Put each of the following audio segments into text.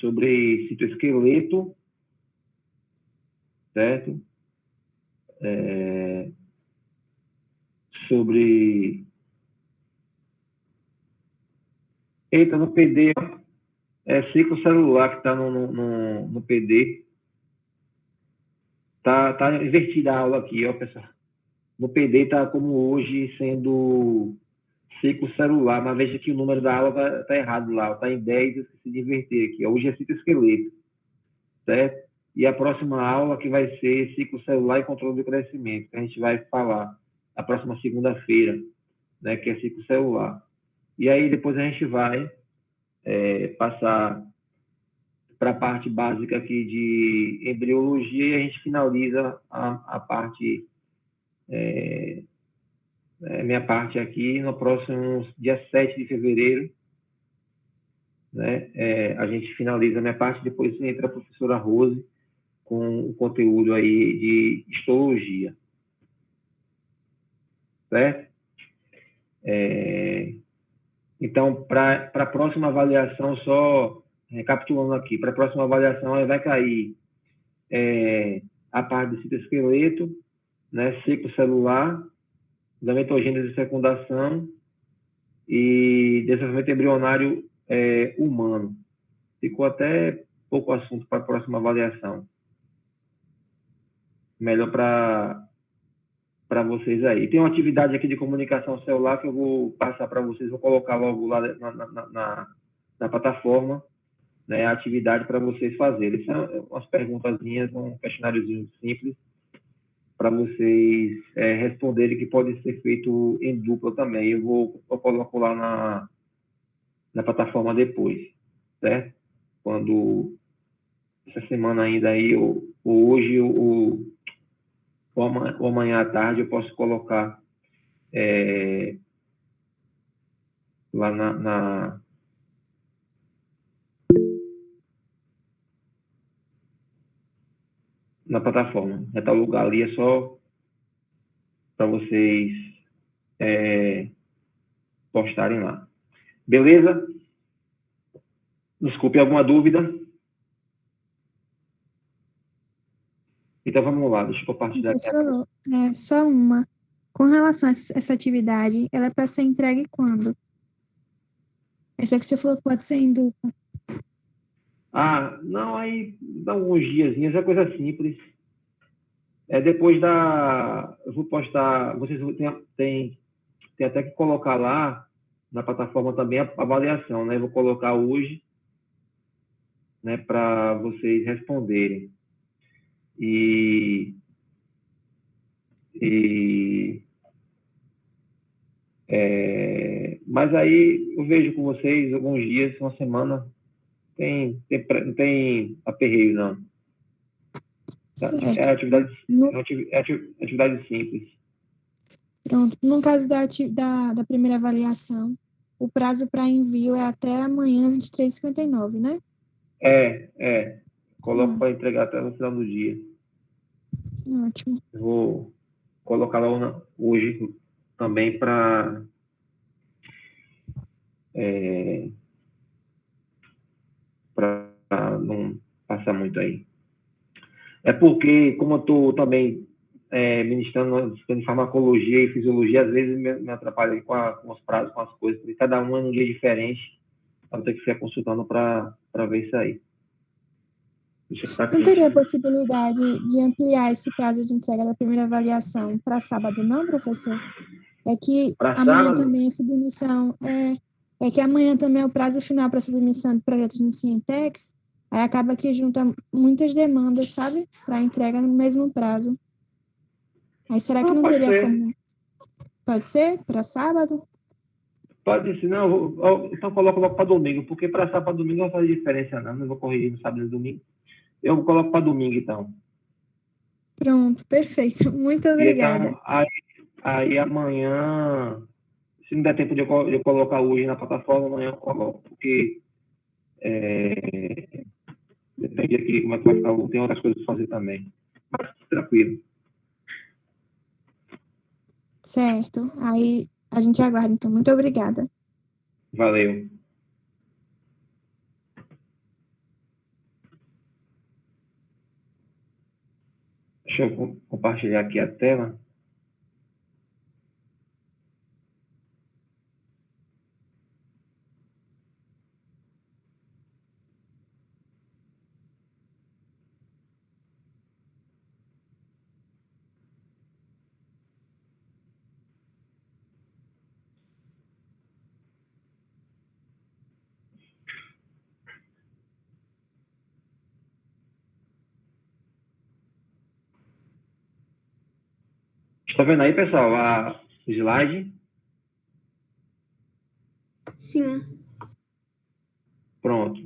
sobre citoesqueleto, certo? Sobre... Eita, no PD, ciclo celular que está no PD. Tá invertida a aula aqui, ó, pessoal. No PD está como hoje sendo ciclo celular, mas veja que o número da aula tá errado lá, está em 10, eu esqueci de inverter aqui. Hoje é citoesqueleto, certo? E a próxima aula que vai ser ciclo celular e controle do crescimento, que a gente vai falar a próxima segunda-feira, né, que é ciclo celular. E aí depois a gente vai passar para a parte básica aqui de embriologia e a gente finaliza a parte, minha parte aqui no próximo dia 7 de fevereiro, né? A gente finaliza a minha parte, depois entra a professora Rose com o conteúdo aí de histologia, certo? Então, para a próxima avaliação, só recapitulando aqui, para a próxima avaliação vai cair a parte do citoesqueleto, né, ciclo celular, gametogênese e fecundação e desenvolvimento embrionário humano. Ficou até pouco assunto para a próxima avaliação. Melhor para vocês aí. Tem uma atividade aqui de comunicação celular que eu vou passar para vocês, vou colocar logo lá na plataforma, né, a atividade para vocês fazerem. São umas perguntazinhas, um questionáriozinho simples para vocês responderem, que pode ser feito em dupla também. Eu coloco lá na plataforma depois, certo? Quando essa semana ainda aí, ou hoje, ou amanhã à tarde, eu posso colocar lá na plataforma. Já está o lugar ali, é só para vocês postarem lá. Beleza? Desculpe, alguma dúvida? Então, vamos lá, deixa eu compartilhar aqui. Professor, só uma. Com relação a essa atividade, ela é para ser entregue quando? Essa que você falou que pode ser em dupla. Não, aí dá alguns diazinhos, é coisa simples. Depois eu vou postar, vocês tem até que colocar lá na plataforma também a avaliação, né? Eu vou colocar hoje, né, para vocês responderem. Mas aí eu vejo com vocês alguns dias, uma semana, não tem aperreio, não. Certo. Atividade simples. Pronto. No caso da primeira avaliação, o prazo para envio é até amanhã, 23h59, né? Coloco para entregar até no final do dia. Ótimo. Eu vou colocar lá hoje também para não passar muito aí. É porque, como eu estou também ministrando em farmacologia e fisiologia, às vezes me atrapalha com os prazos, com as coisas, porque cada um é num dia diferente, eu ter que ficar consultando para ver isso aí. Não teria a possibilidade de ampliar esse prazo de entrega da primeira avaliação para sábado, não, professor? É que amanhã também a submissão é que amanhã também é o prazo final para submissão de projetos no Cientex, aí acaba que junta muitas demandas, sabe? Para entrega no mesmo prazo. Aí será que não teria como? Pode ser? Para sábado? Pode ser, não. Então coloco logo para domingo, porque para sábado para domingo não faz diferença, não. Não vou corrigir no sábado e no domingo. Eu coloco para domingo, então. Pronto, perfeito. Muito obrigada. Então, aí amanhã, se não der tempo de eu colocar hoje na plataforma, amanhã eu coloco, porque depende aqui como é que vai ficar. Tem outras coisas para fazer também. Mas tranquilo. Certo. Aí a gente aguarda, então. Muito obrigada. Valeu. Deixa eu compartilhar aqui a tela. Está vendo aí, pessoal, o slide? Sim. Pronto.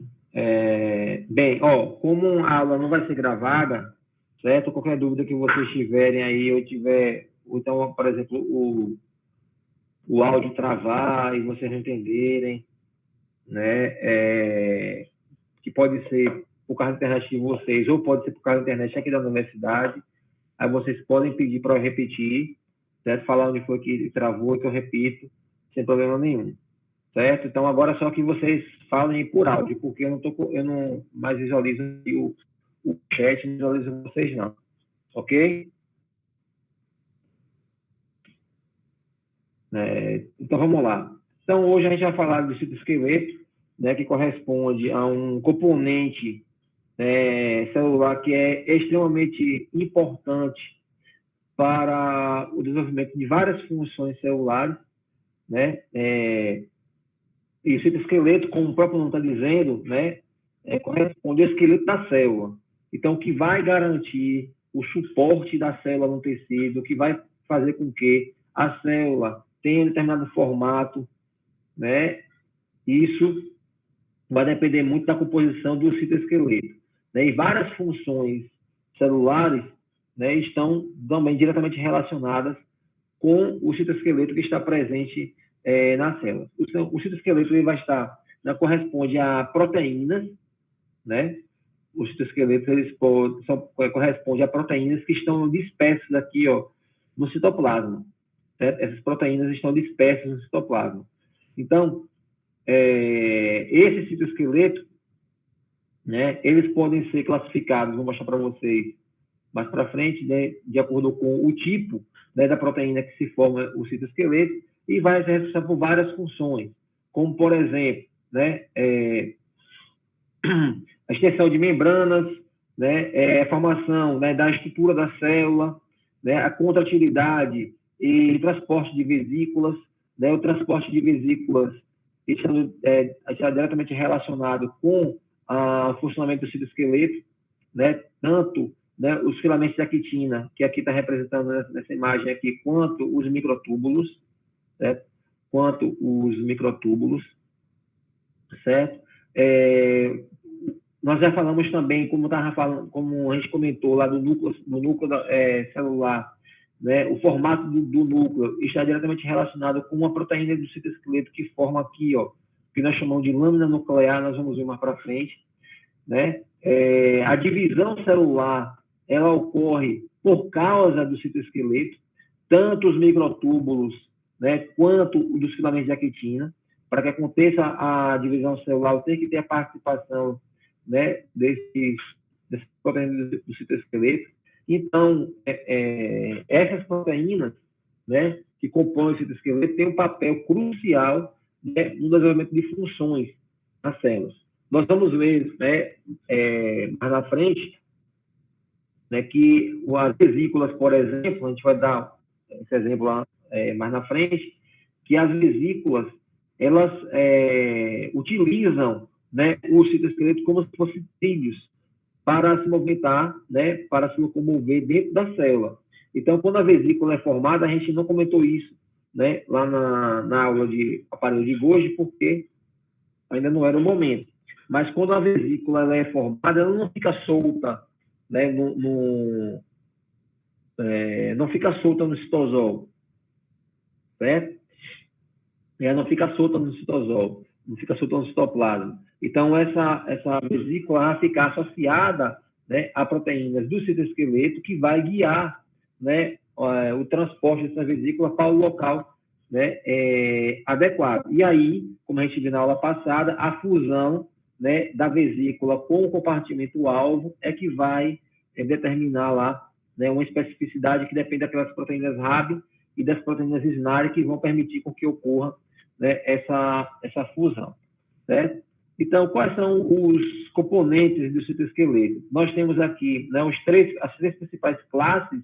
Bem, como a aula não vai ser gravada, certo? Qualquer dúvida que vocês tiverem aí, ou então, por exemplo, o áudio travar e vocês não entenderem, né? Que pode ser por causa da internet de vocês, ou pode ser por causa da internet aqui da universidade. Aí vocês podem pedir para eu repetir, certo? Falar onde foi que travou, que eu repito, sem problema nenhum, certo? Então, agora só que vocês falem por áudio, porque eu não mais visualizo o chat, não visualizo vocês não, ok? Então, vamos lá. Então, hoje a gente vai falar do citoesqueleto, né, que corresponde a um componente celular que é extremamente importante para o desenvolvimento de várias funções celulares, né? E o citoesqueleto, como o próprio nome está dizendo, né, corresponde ao esqueleto da célula. Então, o que vai garantir o suporte da célula no tecido, o que vai fazer com que a célula tenha um determinado formato, né? Isso vai depender muito da composição do citoesqueleto, né? E várias funções celulares, né, estão também diretamente relacionadas com o citoesqueleto que está presente na célula. O citoesqueleto ele vai estar, corresponde a proteínas, né? Os citoesqueletos eles correspondem a proteínas que estão dispersas aqui, no citoplasma. Certo? Essas proteínas estão dispersas no citoplasma. Então, esse citoesqueleto, né, eles podem ser classificados, vou mostrar para vocês mais para frente, né, de acordo com o tipo, né, da proteína que se forma o citoesqueleto, e vai ser responsável por várias funções, como, por exemplo, né, a extensão de membranas, né, a formação, né, da estrutura da célula, né, a contratilidade e transporte de vesículas, né, o transporte de vesículas está diretamente relacionado com o funcionamento do citoesqueleto, né, tanto, né, os filamentos de actina, que aqui está representando nessa imagem aqui, quanto os microtúbulos, certo? Certo? Nós já falamos também, como a gente comentou lá do núcleo celular, né? O formato do núcleo está diretamente relacionado com uma proteína do citoesqueleto que forma aqui, que nós chamamos de lâmina nuclear, nós vamos ver mais para frente, né? A divisão celular, ela ocorre por causa do citoesqueleto, tanto os microtúbulos, né, quanto dos filamentos de actina. Para que aconteça a divisão celular, tem que ter a participação, né, desse proteínas do citoesqueleto. Então, essas proteínas, né, que compõem o citoesqueleto têm um papel crucial, né, no desenvolvimento de funções nas células. Nós vamos ver, né, mais na frente, né, que as vesículas, por exemplo, a gente vai dar esse exemplo lá mais na frente, que as vesículas, elas utilizam, né, o citoesqueleto como se fossem trilhos para se movimentar, né, para se locomover dentro da célula. Então, quando a vesícula é formada, a gente não comentou isso, né, lá na aula de aparelho de Golgi, porque ainda não era o momento. Mas quando a vesícula ela é formada, ela não fica solta, né, não fica solta no citosol, certo? Ela não fica solta no citosol, não fica solta no citoplasma. Então, essa vesícula vai ficar associada, né, a proteínas do citoesqueleto que vai guiar, né, o transporte dessa vesícula para o local, né, adequado. E aí, como a gente viu na aula passada, a fusão, né, da vesícula com o compartimento alvo é que vai determinar lá né, uma especificidade que depende daquelas proteínas RAB e das proteínas SNARI que vão permitir com que ocorra, né, essa fusão, certo? Então, quais são os componentes do citoesqueleto? Nós temos aqui, né, as três principais classes,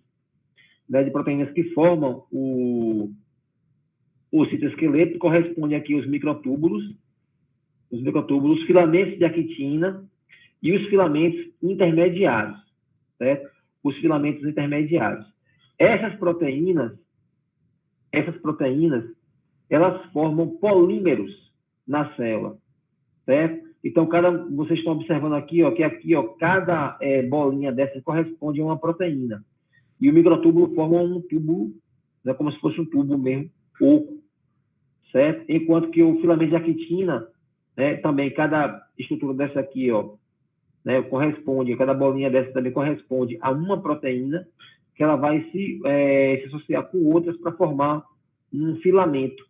né, de proteínas que formam o citoesqueleto, corresponde aqui aos microtúbulos, os filamentos de actina e os filamentos intermediários, certo? Os filamentos intermediários. Essas proteínas, elas formam polímeros na célula, certo? Então, vocês estão observando aqui, ó, que aqui, ó, cada bolinha dessa corresponde a uma proteína. E o microtúbulo forma um tubo, né, como se fosse um tubo mesmo, oco, certo? Enquanto que o filamento de actina, né, também, cada estrutura dessa aqui, ó, né, cada bolinha dessa também corresponde a uma proteína, que ela vai se associar com outras para formar um filamento,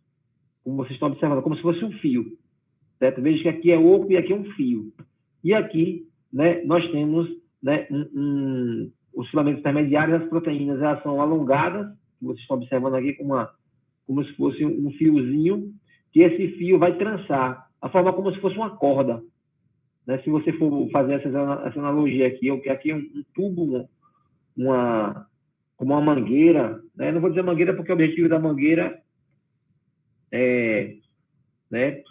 como vocês estão observando, como se fosse um fio, certo? Veja que aqui é oco e aqui é um fio. E aqui, né, nós temos, né, os filamentos intermediários, as proteínas, elas são alongadas, que vocês estão observando aqui como se fosse um fiozinho, que esse fio vai trançar, a forma como se fosse uma corda. Né? Se você for fazer essa analogia aqui, o que aqui é um tubo, como uma mangueira, né? Não vou dizer mangueira porque o objetivo da mangueira é, né,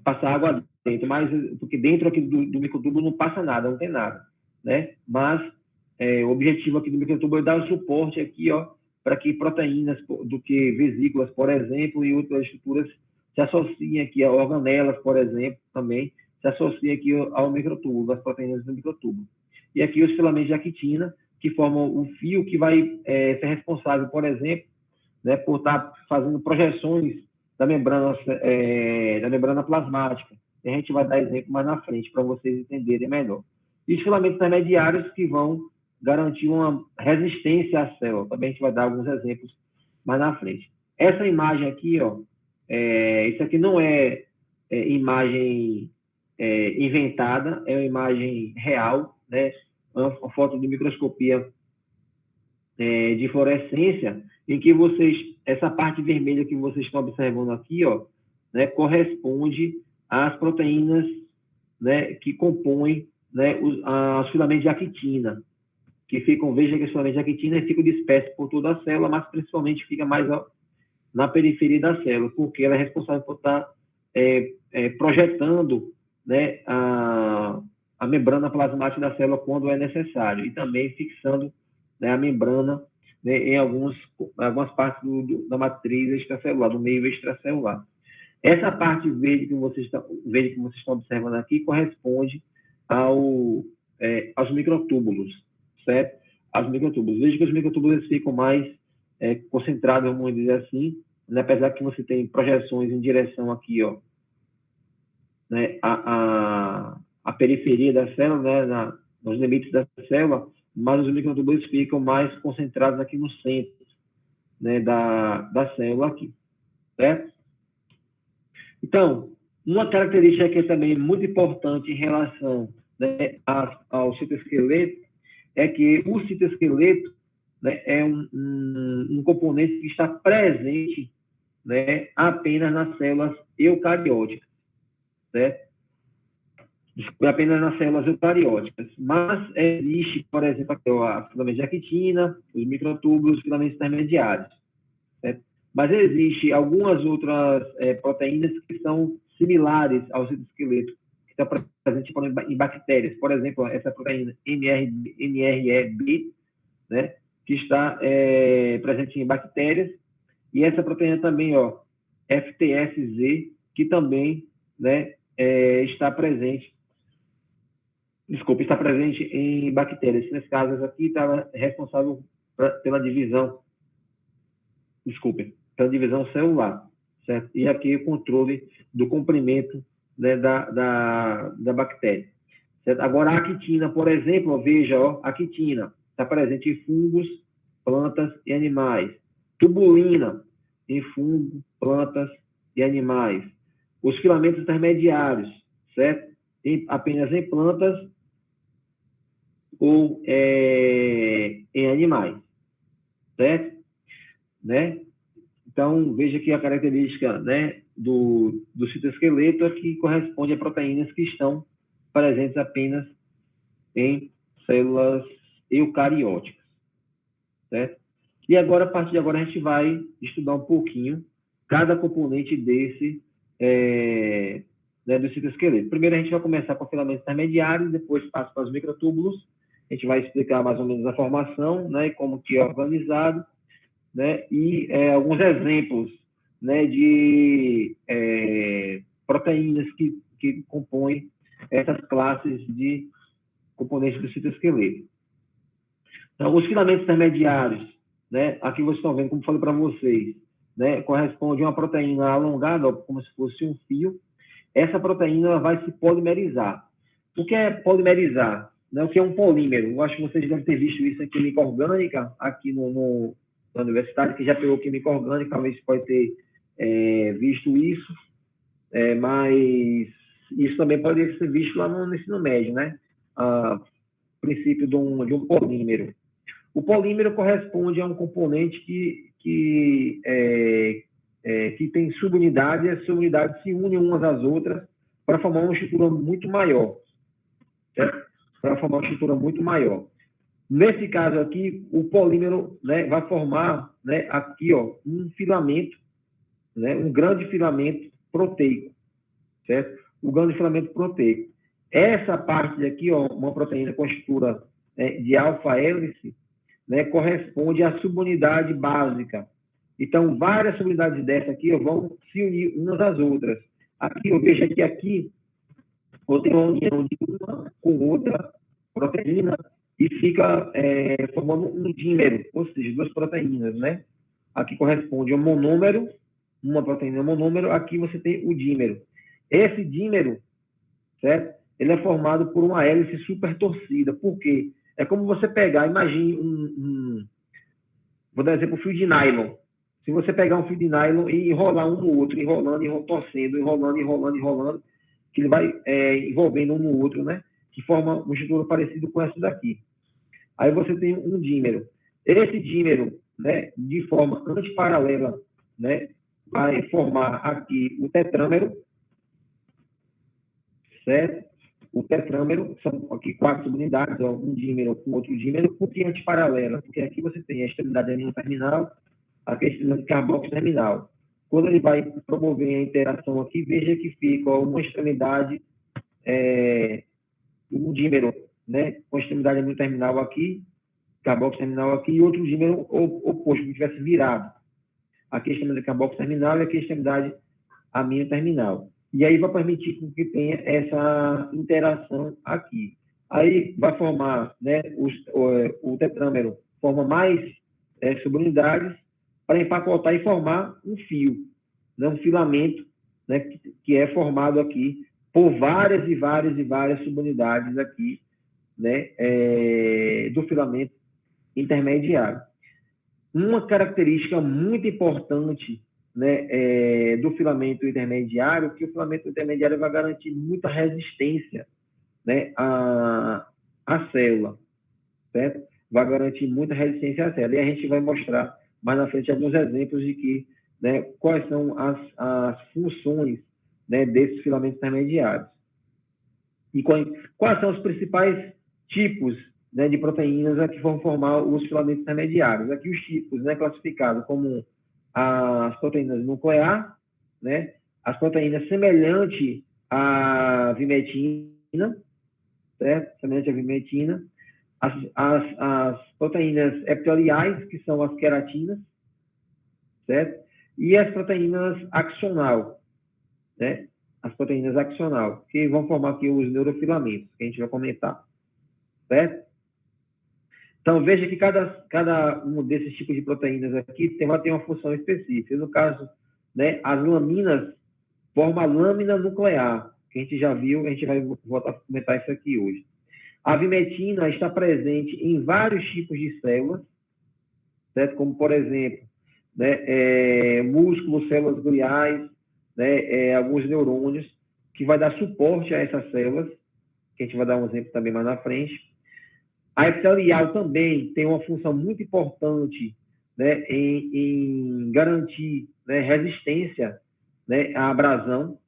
passar água dentro, mas porque dentro aqui do microtubo não passa nada, não tem nada, né? Mas o objetivo aqui do microtubo é dar o suporte aqui, ó, para que proteínas, vesículas, por exemplo, e outras estruturas se associem aqui a organelas, por exemplo, também se associem aqui ao microtubo, as proteínas do microtubo. E aqui os filamentos de actina, que formam o fio que vai ser responsável, por exemplo, né, por estar fazendo projeções da membrana plasmática. E a gente vai dar exemplo mais na frente para vocês entenderem melhor. E os filamentos intermediários que vão garantir uma resistência à célula. Também a gente vai dar alguns exemplos mais na frente. Essa imagem aqui, ó, isso aqui não é imagem inventada, é uma imagem real, né? Uma foto de microscopia de fluorescência, em que essa parte vermelha que vocês estão observando aqui, ó, né, corresponde às proteínas, né, que compõem, né, os filamentos de actina, que veja que os filamentos de actina ficam dispersos por toda a célula, mas principalmente fica mais na periferia da célula, porque ela é responsável por estar projetando, né, a membrana plasmática da célula quando é necessário, e também fixando, né, a membrana, né, em algumas partes da matriz extracelular, do meio extracelular. Essa parte verde que vocês estão observando aqui corresponde aos microtúbulos, certo? Aos microtúbulos. Veja que os microtúbulos ficam mais concentrados, vamos dizer assim, né, apesar que você tem projeções em direção aqui, ó, né, a periferia da célula, né, nos limites da célula, mas os microtúbulos ficam mais concentrados aqui no centro, né, da célula aqui, certo? Então, uma característica que é também muito importante em relação, né, ao citoesqueleto é que o citoesqueleto, né, é um componente que está presente, né, apenas nas células eucarióticas, certo? Apenas nas células eucarióticas. Mas existe, por exemplo, a filamento de actina, os microtúbulos, os filamentos intermediários, certo? Mas existe algumas outras proteínas que são similares ao citoesqueleto, que estão presentes em bactérias. Por exemplo, essa proteína NREB, né, que está presente em bactérias, e essa proteína também, ó, FTSZ, que também, né, está presente em bactérias. Nesse caso, essa aqui está responsável pela divisão celular, certo? E aqui o controle do comprimento, né, da bactéria, certo? Agora, a actina, por exemplo, veja, ó, a actina está presente em fungos, plantas e animais. Tubulina, em fungo, plantas e animais. Os filamentos intermediários, certo? Apenas em plantas, ou em animais, certo? Né? Então, veja que a característica, né, do citoesqueleto é que corresponde a proteínas que estão presentes apenas em células eucarióticas, certo? E agora, a partir de agora, a gente vai estudar um pouquinho cada componente desse, né, do citoesqueleto. Primeiro, a gente vai começar com filamentos intermediários, depois passa para os microtúbulos. A gente vai explicar mais ou menos a formação, né, e como que é organizado, né, e alguns exemplos, né, de proteínas que compõem essas classes de componentes do citoesqueleto. Então, os filamentos intermediários, né, aqui vocês estão vendo, como falei para vocês, né, corresponde a uma proteína alongada, ó, como se fosse um fio. Essa proteína vai se polimerizar. O que é polimerizar? Né, o que é um polímero? Eu acho que vocês devem ter visto isso em química orgânica, aqui na universidade, que já pegou química orgânica, talvez pode ter visto isso, mas isso também pode ser visto lá no ensino médio, né? O princípio de um polímero. O polímero corresponde a um componente que tem subunidades, e as subunidades se unem umas às outras para formar uma estrutura muito maior, certo? Para formar uma estrutura muito maior. Nesse caso aqui, o polímero, né, vai formar, né, aqui, ó, um filamento, né, um grande filamento proteico, certo? O grande filamento proteico. Essa parte aqui, ó, uma proteína com estrutura de alfa-hélice, né, corresponde à subunidade básica. Então, várias subunidades dessa aqui, ó, vão se unir umas às outras. Aqui, eu vejo aqui, eu tenho uma união de uma com outra proteína, e fica formando um dímero, ou seja, duas proteínas, né? Aqui corresponde ao monômero, uma proteína monômero, aqui você tem o dímero. Esse dímero, certo? Ele é formado por uma hélice super torcida. Por quê? É como você pegar, imagine vou dar um exemplo, um fio de nylon. Se você pegar um fio de nylon e enrolar um no outro, enrolando, torcendo, enrolando, que ele vai envolvendo um no outro, né? Que forma uma estrutura parecida com essa daqui. Aí você tem um dímero. Esse dímero, né, de forma antiparalela, né, vai formar aqui o tetrâmero, certo? O tetrâmero são aqui 4 subunidades, ó, um dímero com outro dímero, por que antiparalela? Porque aqui você tem a extremidade amino terminal, aqui a extremidade carboxo terminal. Quando ele vai promover a interação aqui, veja que fica uma extremidade, um dímero, né, com a extremidade amino terminal aqui, carboxo terminal aqui, e outro dímero oposto, que tivesse virado. Aqui a extremidade carboxo terminal e aqui a extremidade amino terminal. E aí vai permitir que tenha essa interação aqui. Aí vai formar, né, o tetrâmero forma mais subunidades para empacotar e formar um fio, né, um filamento, né, que é formado aqui por várias e várias subunidades aqui, né, do filamento intermediário. Uma característica muito importante, né, do filamento intermediário, que o filamento intermediário vai garantir muita resistência, né, à célula, certo? Vai garantir muita resistência à célula. E a gente vai mostrar mais na frente alguns exemplos de que, né, quais são as funções, né, desses filamentos intermediários. E quais são os principais tipos, né, de proteínas que vão formar os filamentos intermediários. Aqui os tipos, né, classificados como as proteínas nuclear, né, as proteínas semelhantes à vimentina, certo? Semelhante à vimentina, as proteínas epiteliais, que são as queratinas, certo? E as proteínas axonal, né? As proteínas axonal, que vão formar aqui os neurofilamentos, que a gente vai comentar, certo? Então, veja que cada um desses tipos de proteínas aqui vai ter uma função específica. No caso, né, as laminas formam a lâmina nuclear, que a gente já viu, a gente vai voltar a comentar isso aqui hoje. A vimentina está presente em vários tipos de células, certo? Como, por exemplo, né, músculos, células gliais, né, alguns neurônios, que vai dar suporte a essas células, que a gente vai dar um exemplo também mais na frente. A epitelial também tem uma função muito importante, né, em garantir, né, resistência, né, à abrasão,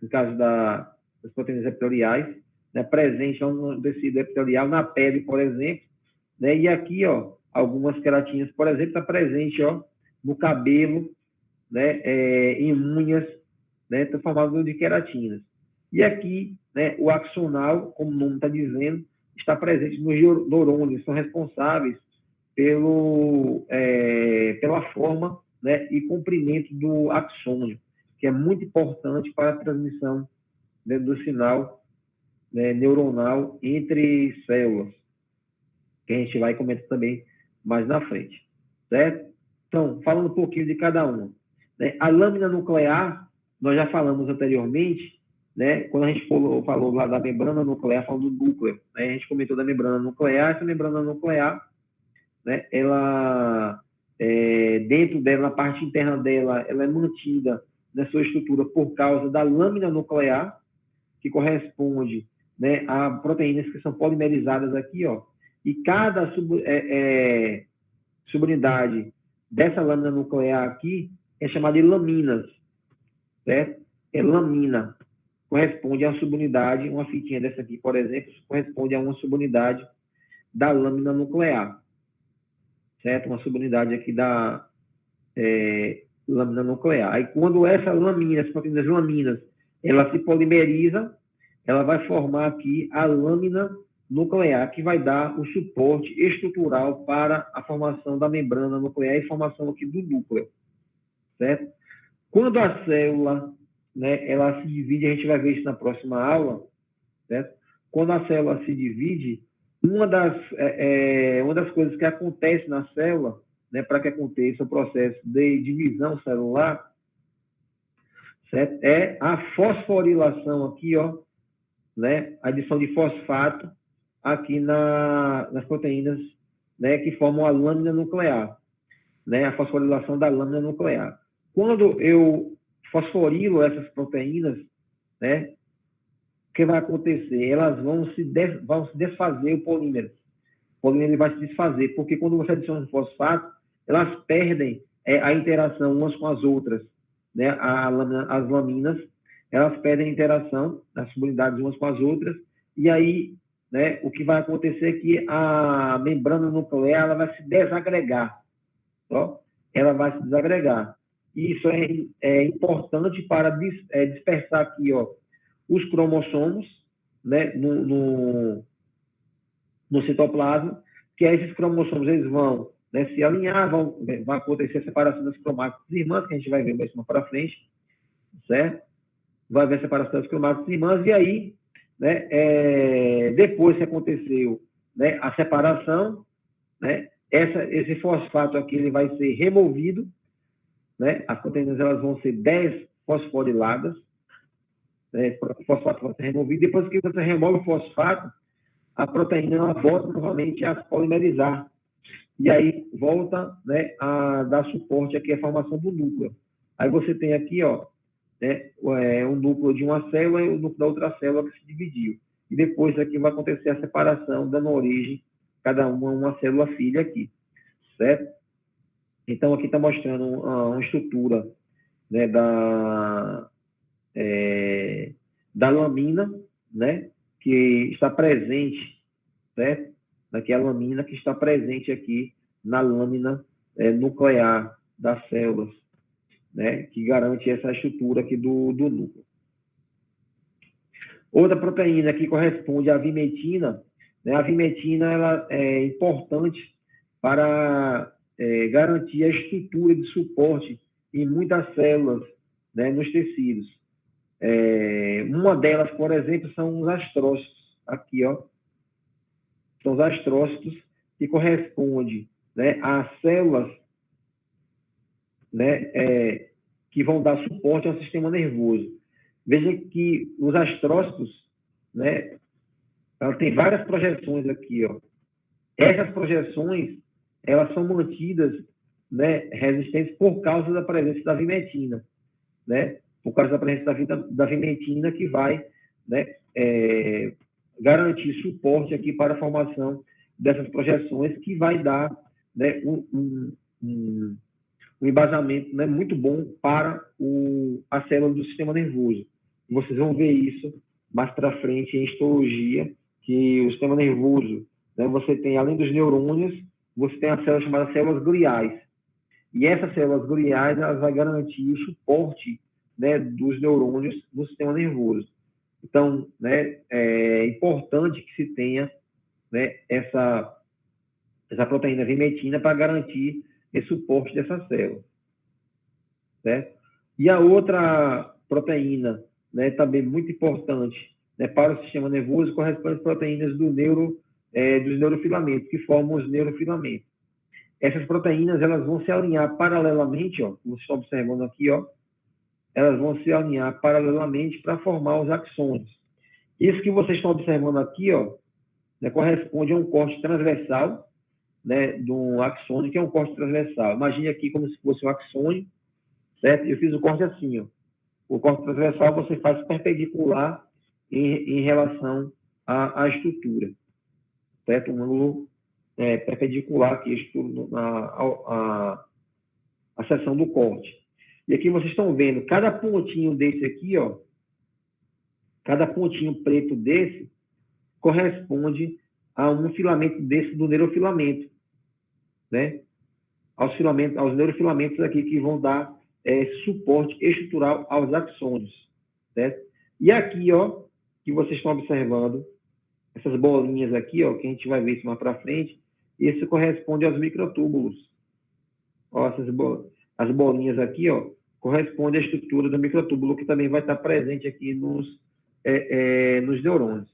no caso das proteínas epiteliais, né, presente no tecido epitelial, na pele, por exemplo, né, e aqui, ó, algumas queratinas, por exemplo, está presente, ó, no cabelo, né, em unhas, né, está formado de queratinas. E aqui, né, o axonal, como o nome está dizendo, está presente nos neurônios, são responsáveis pela forma, né, e comprimento do axônio, que é muito importante para a transmissão, né, do sinal, né, neuronal entre células, que a gente vai comentar também mais na frente, certo? Então, falando um pouquinho de cada uma, né? A lâmina nuclear, nós já falamos anteriormente, né? Quando a gente falou lá da membrana nuclear, falando do núcleo, né? A gente comentou da membrana nuclear. Essa membrana nuclear, né? Ela, dentro dela, na parte interna dela, ela é mantida na sua estrutura por causa da lâmina nuclear, que corresponde, né, a proteínas que são polimerizadas aqui, ó, e cada subunidade dessa lâmina nuclear aqui é chamada de laminas, certo? É lamina, corresponde a uma subunidade, uma fitinha dessa aqui, por exemplo, corresponde a uma subunidade da lâmina nuclear, certo? Uma subunidade aqui da lâmina nuclear. Aí, quando essa lamina, as proteínas laminas, ela se polimeriza, ela vai formar aqui a lâmina nuclear, que vai dar o suporte estrutural para a formação da membrana nuclear e formação aqui do núcleo, certo? Quando a célula, né, ela se divide, a gente vai ver isso na próxima aula, certo? Quando a célula se divide, uma das coisas que acontece na célula, né, para que aconteça o processo de divisão celular, certo? É a fosforilação aqui, ó, né, a adição de fosfato aqui nas proteínas, né, que formam a lâmina nuclear, né, a fosforilação da lâmina nuclear. Quando eu fosforilo essas proteínas, né, o que vai acontecer? Elas vão se desfazer, o polímero. O polímero vai se desfazer, porque quando você adiciona fosfato, elas perdem a interação umas com as outras, né, as laminas, elas perdem a interação das subunidades umas com as outras, e aí, né, o que vai acontecer é que a membrana nuclear ela vai se desagregar, ó, ela vai se desagregar. E isso é importante para dispersar aqui, ó, os cromossomos, né, no citoplasma, que aí esses cromossomos eles vão, né, se alinhar, vai acontecer a separação das cromátides irmãs, que a gente vai ver mais para frente, certo? Vai haver a separação das cromátides irmãs, e aí, né, depois que aconteceu, né, a separação, né, esse fosfato aqui ele vai ser removido, né, as proteínas elas vão ser desfosforiladas, né, o fosfato vai ser removido, depois que você remove o fosfato, a proteína ela volta novamente a se polimerizar, e aí volta, né, a dar suporte aqui à formação do núcleo. Aí você tem aqui, ó, né, o núcleo de uma célula e o núcleo da outra célula que se dividiu. E depois aqui vai acontecer a separação, dando origem, cada uma célula filha aqui, certo? Então, aqui está mostrando uma estrutura, né, da lamina, né, que está presente, certo? Daqui a lamina que está presente aqui na lâmina nuclear das células, né, que garante essa estrutura aqui do núcleo. Outra proteína que corresponde à vimentina, né, a vimentina ela é importante para garantir a estrutura de suporte em muitas células, né, nos tecidos. Uma delas, por exemplo, são os astrócitos. Aqui, ó, são os astrócitos que correspondem, né, às células, né, que vão dar suporte ao sistema nervoso. Veja que os astrócitos, né, ela tem várias projeções aqui, ó. Essas projeções, elas são mantidas, né, resistentes por causa da presença da vimentina, né? Por causa da presença da vimentina que vai, né, garantir suporte aqui para a formação dessas projeções, que vai dar, né, um embasamento, né, muito bom para a célula do sistema nervoso. Vocês vão ver isso mais para frente em histologia, que o sistema nervoso, né, você tem, além dos neurônios, você tem as células chamadas células gliais. E essas células gliais, elas vão garantir o suporte, né, dos neurônios no sistema nervoso. Então, né, é importante que se tenha, né, essa proteína vimentina para garantir esse suporte dessa célula. Certo? E a outra proteína, né, também muito importante, né, para o sistema nervoso, corresponde às proteínas dos neurofilamentos, que formam os neurofilamentos. Essas proteínas, elas vão se alinhar paralelamente, ó, como vocês estão observando aqui, ó, elas vão se alinhar paralelamente para formar os axônios. Isso que vocês estão observando aqui, ó, né, corresponde a um corte transversal, né, do axônio, que é um corte transversal. Imagine aqui como se fosse um axônio, certo? Eu fiz o corte assim, ó. O corte transversal você faz perpendicular em relação à estrutura, certo? Um ângulo perpendicular aqui à seção do corte. E aqui vocês estão vendo, cada pontinho desse aqui, ó, cada pontinho preto desse corresponde a um filamento desse do neurofilamento, né? Aos neurofilamentos aqui que vão dar suporte estrutural aos axônios, certo? E aqui, ó, que vocês estão observando, essas bolinhas aqui, ó, que a gente vai ver isso mais para frente, isso corresponde aos microtúbulos. Ó, as bolinhas aqui, ó, corresponde à estrutura do microtúbulo, que também vai estar presente aqui nos neurônios.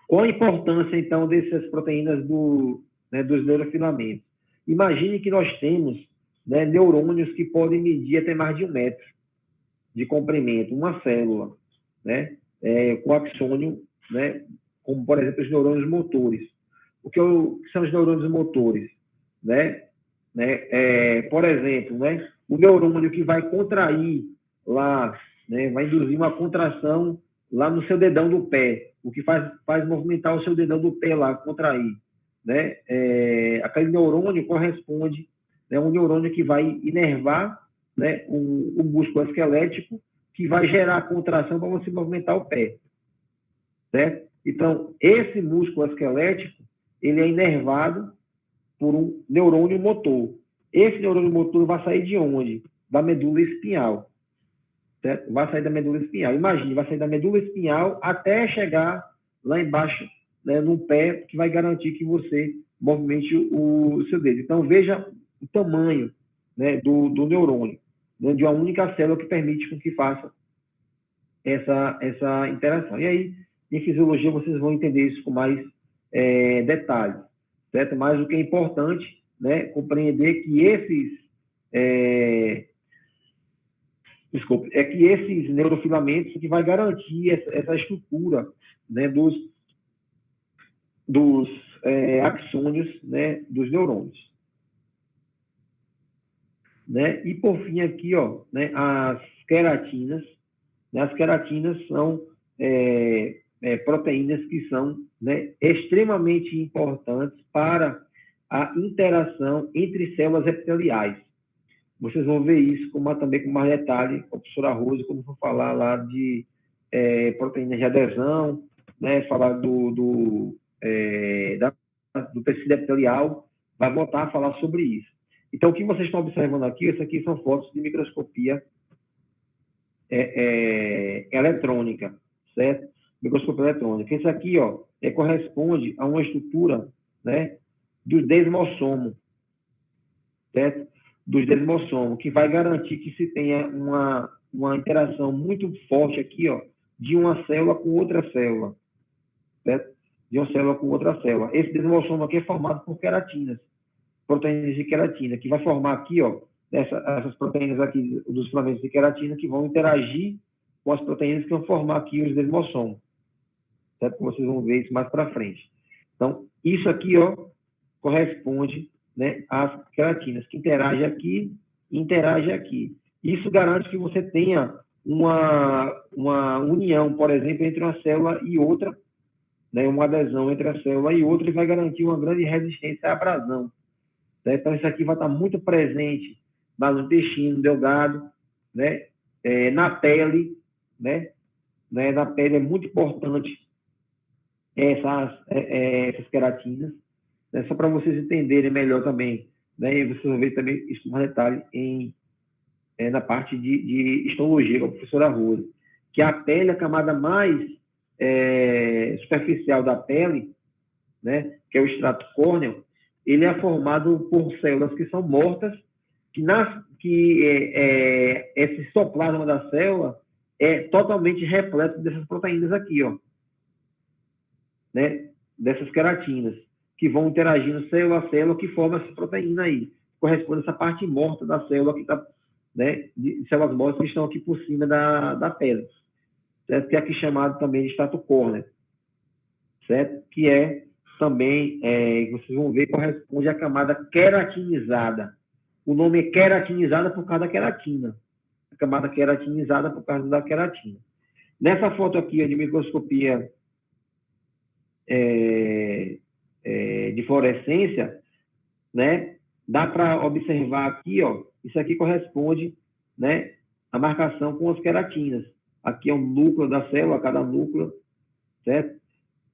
Qual a importância, então, dessas proteínas dos neurofilamentos? Imagine que nós temos, né, neurônios que podem medir até mais de 1 metro de comprimento, uma célula, né, com axônio, né, como, por exemplo, os neurônios motores. O que são os neurônios motores? Né? Por exemplo, né, o neurônio que vai contrair lá, né, vai induzir uma contração lá no seu dedão do pé, o que faz movimentar o seu dedão do pé lá, contrair. Né? Aquele neurônio corresponde, né, um neurônio que vai inervar, né, o músculo esquelético, que vai gerar a contração para você movimentar o pé. Certo? Então, esse músculo esquelético, ele é inervado por um neurônio motor. Esse neurônio motor vai sair de onde? Da medula espinhal. Certo? Vai sair da medula espinhal. Imagine, vai sair da medula espinhal até chegar lá embaixo, né, no pé, que vai garantir que você movimente o seu dedo. Então, veja o tamanho, né, do neurônio, né, de uma única célula que permite com que faça essa interação. E aí, em fisiologia, vocês vão entender isso com mais detalhes, certo? Mas o que é importante, né, compreender que esses neurofilamentos que vai garantir essa estrutura, né, dos axônios, né, dos neurônios. Né? E, por fim, aqui, ó, né, as queratinas. Né? As queratinas são proteínas que são, né, extremamente importantes para a interação entre células epiteliais. Vocês vão ver isso também com mais detalhe com a professora Rose, quando for falar lá de proteínas de adesão, né, falar do tecido epitelial, vai voltar a falar sobre isso. Então, o que vocês estão observando aqui, isso aqui são fotos de microscopia eletrônica, certo? Microscopia eletrônica. Isso aqui, ó, corresponde a uma estrutura, né, do desmossomo, certo? Dos desmossomos, que vai garantir que se tenha uma interação muito forte aqui, ó, de uma célula com outra célula, certo? De uma célula com outra célula. Esse desmossomo aqui é formado por queratinas, proteínas de queratina, que vai formar aqui, ó, essas proteínas aqui dos filamentos de queratina, que vão interagir com as proteínas que vão formar aqui os desmossomos, certo? Vocês vão ver isso mais para frente. Então, isso aqui, ó, corresponde, né, às queratinas, que interagem aqui e interagem aqui. Isso garante que você tenha uma união, por exemplo, entre uma célula e outra, né, uma adesão entre a célula e outra e vai garantir uma grande resistência à abrasão. Certo? Então, isso aqui vai estar muito presente no intestino delgado, né, na pele, né, na pele é muito importante essas queratinas, né, só para vocês entenderem melhor também, né, e vocês vão ver também isso mais detalhe na parte de histologia, com a professora Rosa, que a pele, a camada mais superficial da pele, né, que é o extrato córneo, ele é formado por células que são mortas, esse citoplasma da célula é totalmente repleto dessas proteínas aqui, ó, né, dessas queratinas, que vão interagindo célula a célula, que forma essa proteína aí. Corresponde a essa parte morta da célula, que está, né, de células mortas que estão aqui por cima da pele, certo? Que é aqui chamado também de extrato córneo, certo? Que é também, vocês vão ver, corresponde à camada queratinizada. O nome é queratinizada por causa da queratina. A camada queratinizada por causa da queratina. Nessa foto aqui de microscopia de fluorescência, né, dá para observar aqui, ó, isso aqui corresponde, né, à marcação com as queratinas. Aqui é o núcleo da célula, cada núcleo, certo?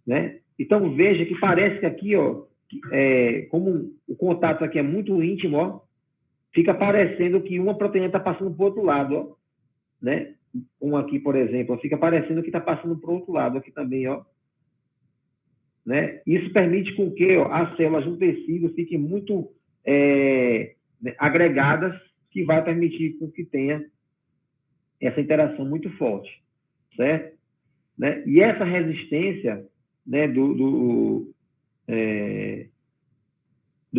Né? Então, veja que parece que aqui, ó, como o contato aqui é muito íntimo, ó, fica parecendo que uma proteína está passando para o outro lado, ó, né? Um aqui, por exemplo, ó, fica parecendo que está passando para o outro lado aqui também, ó. Né? Isso permite com que, ó, as células do tecido fiquem muito agregadas, que vai permitir com que tenha essa interação muito forte, certo? Né? E essa resistência, né, dos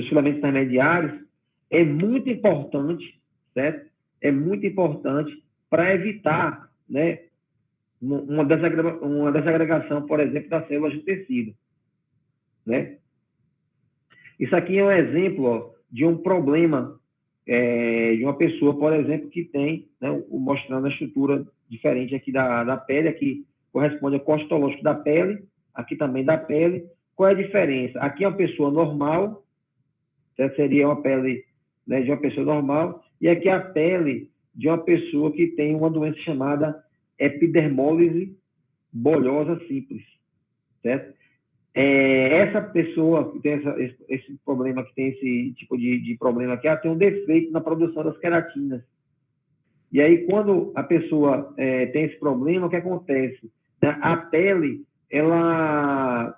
filamentos intermediários é muito importante, certo? É muito importante para evitar, né, uma desagregação, por exemplo, das células do tecido, né? Isso aqui é um exemplo, ó, de um problema de uma pessoa, por exemplo, que tem, né, mostrando a estrutura diferente aqui da pele, aqui corresponde ao corte histológico da pele, aqui também da pele. Qual é a diferença? Aqui é uma pessoa normal, certo? Seria uma pele, né, de uma pessoa normal, e aqui é a pele de uma pessoa que tem uma doença chamada epidermólise bolhosa simples, certo? Essa pessoa que tem esse problema, que tem esse tipo de problema aqui, ela tem um defeito na produção das queratinas. E aí, quando a pessoa tem esse problema, o que acontece? A pele, ela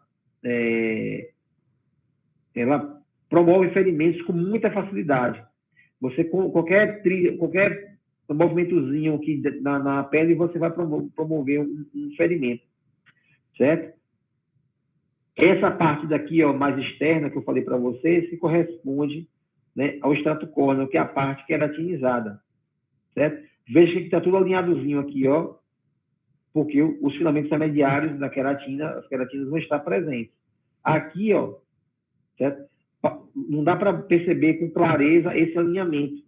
promove ferimentos com muita facilidade. Você, com qualquer movimentozinho aqui na pele, você vai promover um ferimento, certo? Essa parte daqui, ó, mais externa, que eu falei para vocês, que corresponde, né, ao extrato córneo, que é a parte queratinizada, certo? Veja que está tudo alinhadozinho aqui, ó, porque os filamentos intermediários da queratina, as queratinas vão estar presentes. Aqui, ó, certo? Não dá para perceber com clareza esse alinhamento,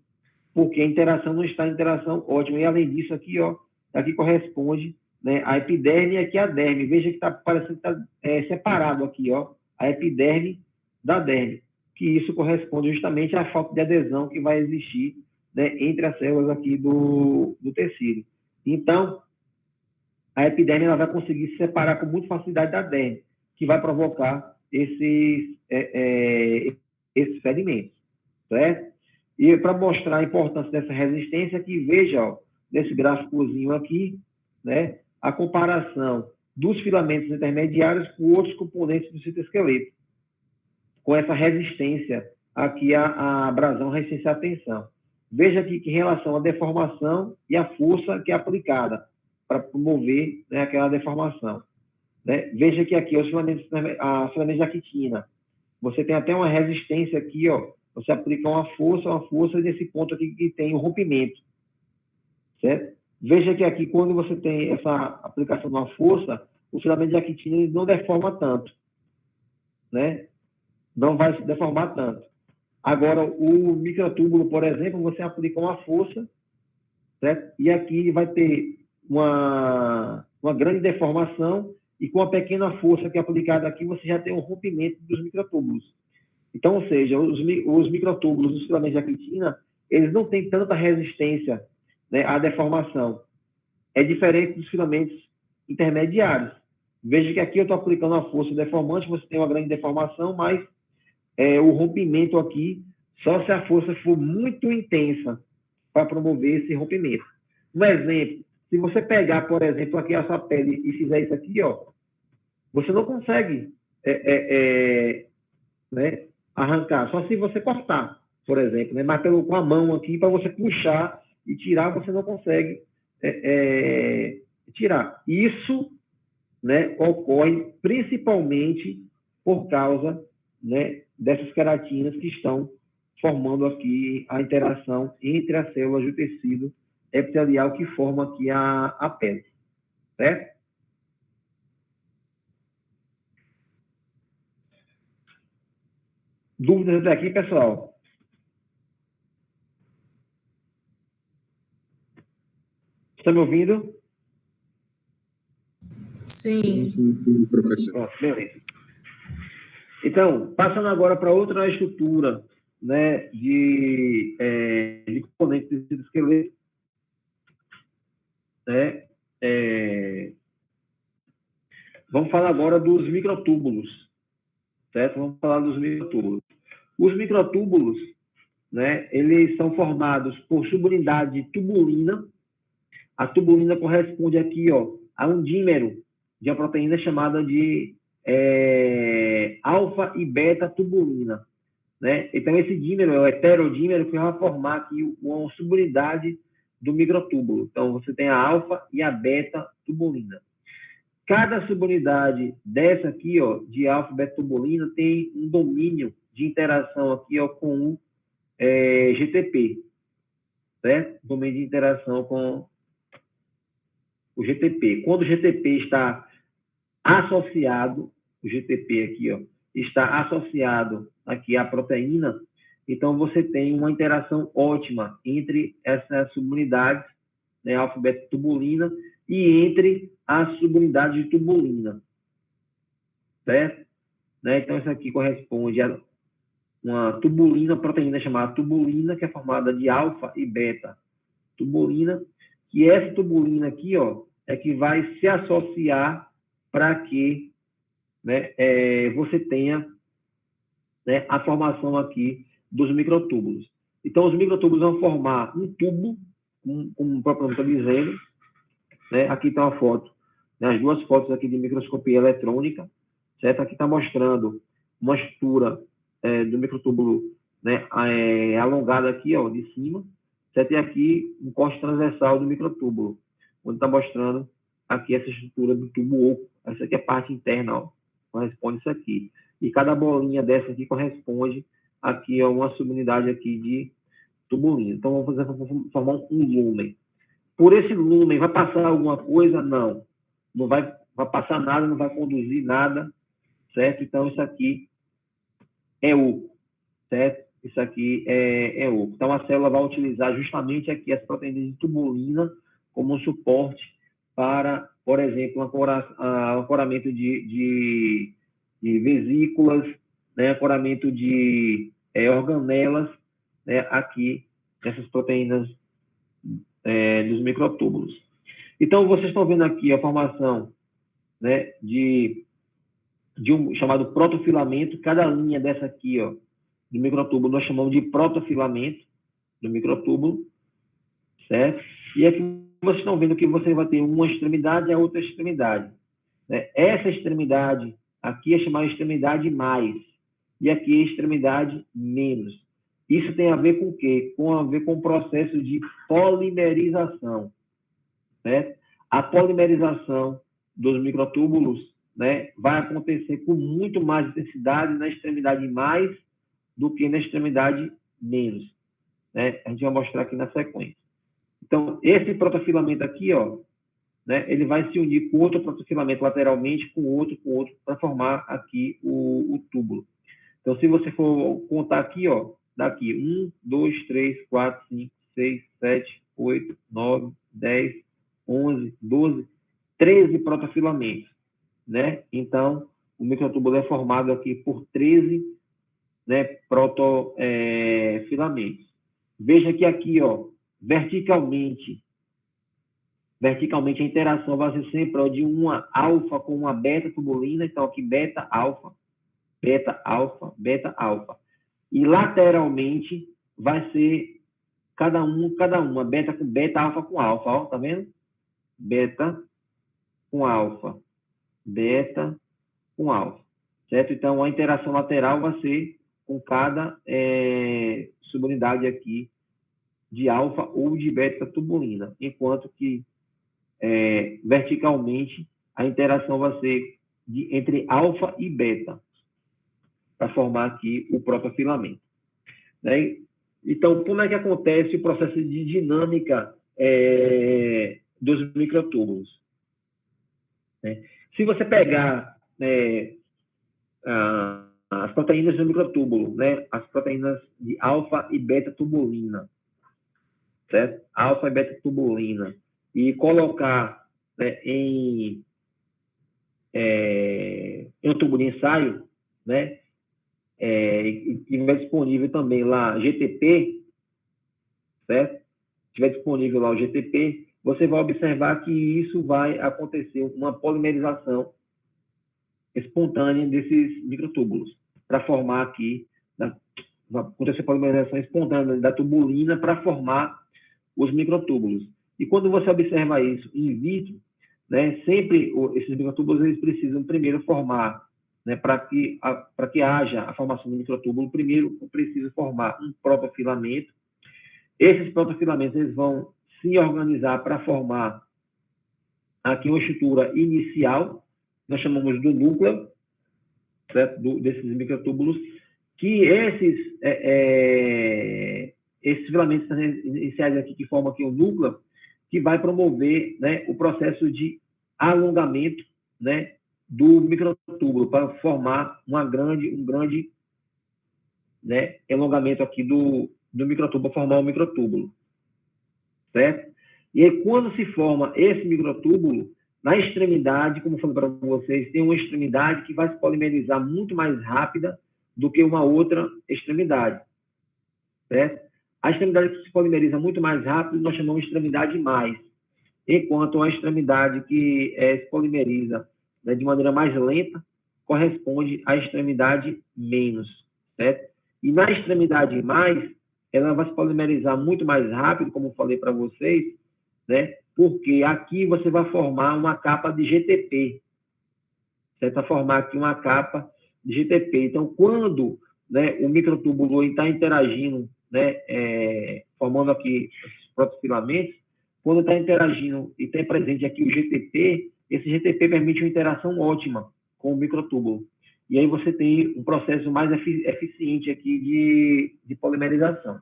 porque a interação não está em interação ótima. E, além disso, aqui, ó, aqui corresponde, né, a epiderme e aqui a derme. Veja que está parecendo que está separado aqui, ó, a epiderme da derme, que isso corresponde justamente à falta de adesão que vai existir, né, entre as células aqui do tecido. Então, a epiderme ela vai conseguir se separar com muita facilidade da derme, que vai provocar esses ferimentos, certo? E para mostrar a importância dessa resistência, aqui veja, ó, nesse gráficozinho aqui, né, a comparação dos filamentos intermediários com outros componentes do citoesqueleto, com essa resistência aqui à abrasão, resistência à tensão. Veja aqui que em relação à deformação e à força que é aplicada para promover, né, aquela deformação. Né? Veja que aqui os filamentos de actina, você tem até uma resistência aqui, ó, você aplica uma força nesse ponto aqui que tem o rompimento, certo? Veja que aqui, quando você tem essa aplicação de uma força, o filamento de actina não deforma tanto, né? Não vai se deformar tanto. Agora, o microtúbulo, por exemplo, você aplica uma força, certo? E aqui vai ter uma grande deformação e com a pequena força que é aplicada aqui, você já tem um rompimento dos microtúbulos. Então, ou seja, os microtúbulos dos filamentos de actina, eles não têm tanta resistência, né, à deformação. É diferente dos filamentos intermediários. Veja que aqui eu estou aplicando a força deformante, você tem uma grande deformação, mas o rompimento aqui, só se a força for muito intensa para promover esse rompimento. Um exemplo, se você pegar, por exemplo, aqui a sua pele e fizer isso aqui, ó, você não consegue né, arrancar, só se você cortar, por exemplo, né, mas com a mão aqui, para você puxar e tirar, você não consegue tirar. Isso, né, ocorre principalmente por causa, né, dessas queratinas que estão formando aqui a interação entre as células do tecido epitelial que forma aqui a pele, certo? Dúvidas até aqui, pessoal? Está me ouvindo? Sim, professor. Pronto, beleza. Então, passando agora para outra estrutura, né, de componentes do tecido esquelético, né, vamos falar agora dos microtúbulos, certo? Vamos falar dos microtúbulos. Os microtúbulos, né, eles são formados por subunidade de tubulina. A tubulina corresponde aqui, ó, a um dímero de uma proteína chamada de alfa e beta tubulina, né? Então, esse dímero é o heterodímero que vai formar aqui uma subunidade do microtúbulo. Então, você tem a alfa e a beta tubulina. Cada subunidade dessa aqui, ó, de alfa e beta tubulina, tem um domínio de interação aqui, ó, com o GTP, certo? Domínio de interação com o GTP. Quando o GTP está associado, o GTP aqui, ó, está associado aqui à proteína, então você tem uma interação ótima entre essas subunidades, né, alfa e beta tubulina, e entre as subunidades de tubulina, certo? Né? Então, isso aqui corresponde a uma tubulina, proteína chamada tubulina, que é formada de alfa e beta tubulina, que essa tubulina aqui, ó, é que vai se associar para que, né, você tenha, né, a formação aqui dos microtúbulos. Então, os microtúbulos vão formar um tubo, como o próprio nome está dizendo, né? Aqui está uma foto, né, as duas fotos aqui de microscopia eletrônica, certo? Aqui está mostrando uma estrutura do microtúbulo, né, alongada aqui, ó, de cima, certo? E aqui um corte transversal do microtúbulo, onde está mostrando aqui essa estrutura do tubo oco. Essa aqui é a parte interna, ó, corresponde isso aqui. E cada bolinha dessa aqui corresponde aqui a uma subunidade aqui de tubulina. Então, vamos formar um lúmen. Por esse lúmen, vai passar alguma coisa? Não. Não vai passar nada, não vai conduzir nada, certo? Então, isso aqui é oco, certo? Isso aqui é oco. Então, a célula vai utilizar justamente aqui as proteínas de tubulina como um suporte para, por exemplo, ancoramento de vesículas, né? Ancoramento de organelas, né? Aqui, essas proteínas dos microtúbulos. Então, vocês estão vendo aqui a formação, né, de um chamado protofilamento. Cada linha dessa aqui, ó, do microtúbulo, nós chamamos de protofilamento do microtúbulo, certo? E aqui vocês estão vendo que você vai ter uma extremidade e a outra extremidade, né? Essa extremidade aqui é chamada extremidade mais, e aqui é extremidade menos. Isso tem a ver com o quê? A ver com o processo de polimerização, certo? A polimerização dos microtúbulos, né, vai acontecer com muito mais intensidade na extremidade mais do que na extremidade menos, né? A gente vai mostrar aqui na sequência. Então, esse protofilamento aqui, ó, né, ele vai se unir com outro protofilamento lateralmente, com outro, para formar aqui o túbulo. Então, se você for contar aqui, ó, daqui 1, 2, 3, 4, 5, 6, 7, 8, 9, 10, 11, 12, 13 protofilamentos. né? Então, o microtúbulo é formado aqui por 13, né, protofilamentos. Veja que aqui, ó, verticalmente a interação vai ser sempre ó, de uma alfa com uma beta-tubulina. Então, aqui beta-alfa, beta-alfa, beta-alfa. E lateralmente vai ser cada uma, beta com beta, alfa com alfa, ó, tá vendo? Beta com alfa, beta com alfa, certo? Então, a interação lateral vai ser com cada subunidade aqui de alfa ou de beta-tubulina, enquanto que verticalmente a interação vai ser entre alfa e beta, para formar aqui o protofilamento. Né? Então, como é que acontece o processo de dinâmica dos microtúbulos? Né? Se você pegar as proteínas do microtúbulo, né? As proteínas de alfa e beta-tubulina, certo? Alfa e beta-tubulina, e colocar, né, em um tubo de ensaio, né? E tiver disponível também lá GTP, certo? Se tiver disponível lá o GTP, você vai observar que isso vai acontecer uma polimerização espontânea desses microtúbulos, para formar aqui, vai acontecer polimerização espontânea da tubulina para formar os microtúbulos. E quando você observa isso in vitro, né, sempre esses microtúbulos eles precisam primeiro formar, né, para que haja a formação do microtúbulo, primeiro eu preciso formar um protofilamento. Esses protofilamentos eles vão se organizar para formar aqui uma estrutura inicial, nós chamamos do núcleo, certo? Desses microtúbulos, que esses filamentos iniciais aqui que formam aqui o núcleo, que vai promover, né, o processo de alongamento, né, do microtúbulo para formar um grande, né, alongamento aqui do microtúbulo, formar um microtúbulo, certo? E aí, quando se forma esse microtúbulo, na extremidade, como eu falei para vocês, tem uma extremidade que vai se polimerizar muito mais rápida do que uma outra extremidade, certo? A extremidade que se polimeriza muito mais rápido, nós chamamos de extremidade mais, enquanto a extremidade que se polimeriza, né, de maneira mais lenta, corresponde à extremidade menos, certo? E na extremidade mais, ela vai se polimerizar muito mais rápido, como eu falei para vocês, né? Porque aqui você vai formar uma capa de GTP, certo? Vai formar aqui uma capa de GTP. Então, quando, né, o microtúbulo está interagindo, né, formando aqui os protofilamentos, quando está interagindo e tem presente aqui o GTP, esse GTP permite uma interação ótima com o microtúbulo. E aí você tem um processo mais eficiente aqui de polimerização,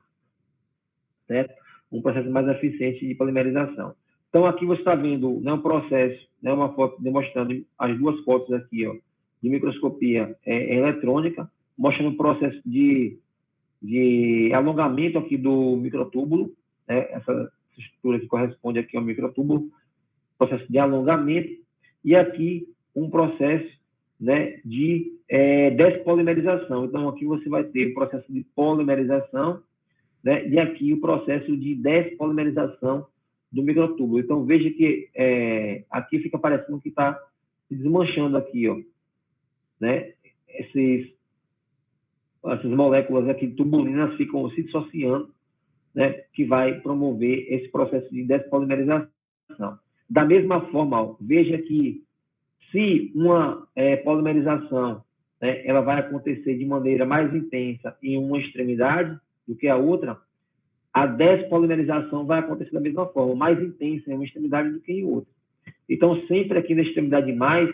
certo? Um processo mais eficiente de polimerização. Então, aqui você está vendo, né, um processo, né, uma foto demonstrando as duas fotos aqui, ó, de microscopia eletrônica, mostrando o processo de alongamento aqui do microtúbulo, né, essa estrutura que corresponde aqui ao microtúbulo, processo de alongamento, e aqui um processo, né, de despolimerização. Então, aqui você vai ter o processo de polimerização, né, e aqui o processo de despolimerização do microtúbulo. Então, veja que aqui fica parecendo que está se desmanchando aqui, ó, né? Essas moléculas aqui tubulinas ficam se dissociando, né, que vai promover esse processo de despolimerização. Da mesma forma, ó, veja que se uma polimerização, né, ela vai acontecer de maneira mais intensa em uma extremidade do que a outra, a despolimerização vai acontecer da mesma forma, mais intensa em uma extremidade do que em outra. Então, sempre aqui na extremidade mais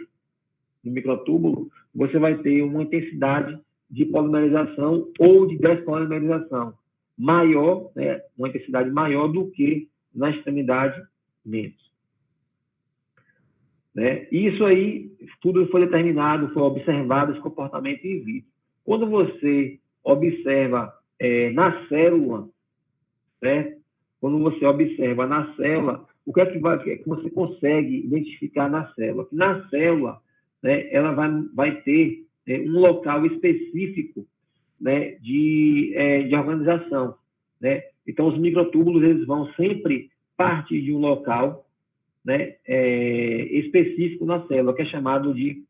do microtúbulo, você vai ter uma intensidade de polimerização ou de despolimerização maior, né, uma intensidade maior do que na extremidade menos. Né? Isso aí, tudo foi determinado, foi observado esse comportamento in vitro. Quando você observa na célula, certo? Quando você observa na célula, o que é que você consegue identificar na célula? Na célula, né, ela vai ter um local específico, né, de organização, né? Então, os microtúbulos, eles vão sempre partir de um local, né, específico na célula, que é chamado de,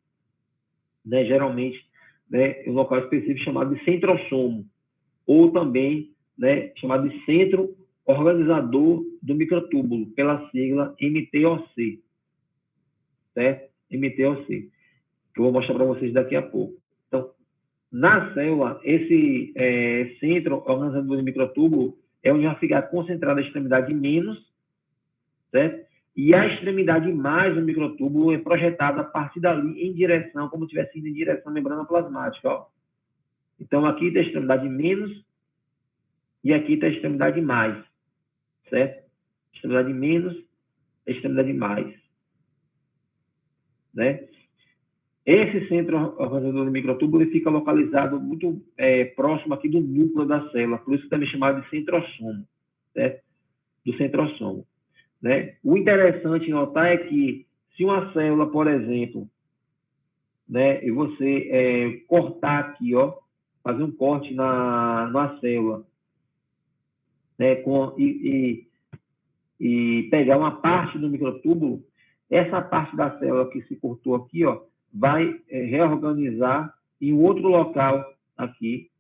né, geralmente, né, um local específico chamado de centrosomo, ou também, né, chamado de centro organizador do microtúbulo, pela sigla MTOC, certo? MTOC, que eu vou mostrar para vocês daqui a pouco. Então, na célula, esse centro organizador do microtúbulo é onde vai ficar concentrada a extremidade menos, certo? E a extremidade mais do microtúbulo é projetada a partir dali em direção, como se estivesse indo em direção à membrana plasmática, ó. Então, aqui está a extremidade menos e aqui está a extremidade mais, certo? Extremidade menos, extremidade mais, né? Esse centro organizador do microtúbulo ele fica localizado muito próximo aqui do núcleo da célula, por isso que também é chamado de centrosomo, certo? Do centrosomo, né? O interessante notar é que se uma célula, por exemplo, né, e você cortar aqui, ó, fazer um corte na célula, né, e pegar uma parte do microtúbulo, essa parte da célula que se cortou aqui, ó, vai reorganizar em outro local aqui,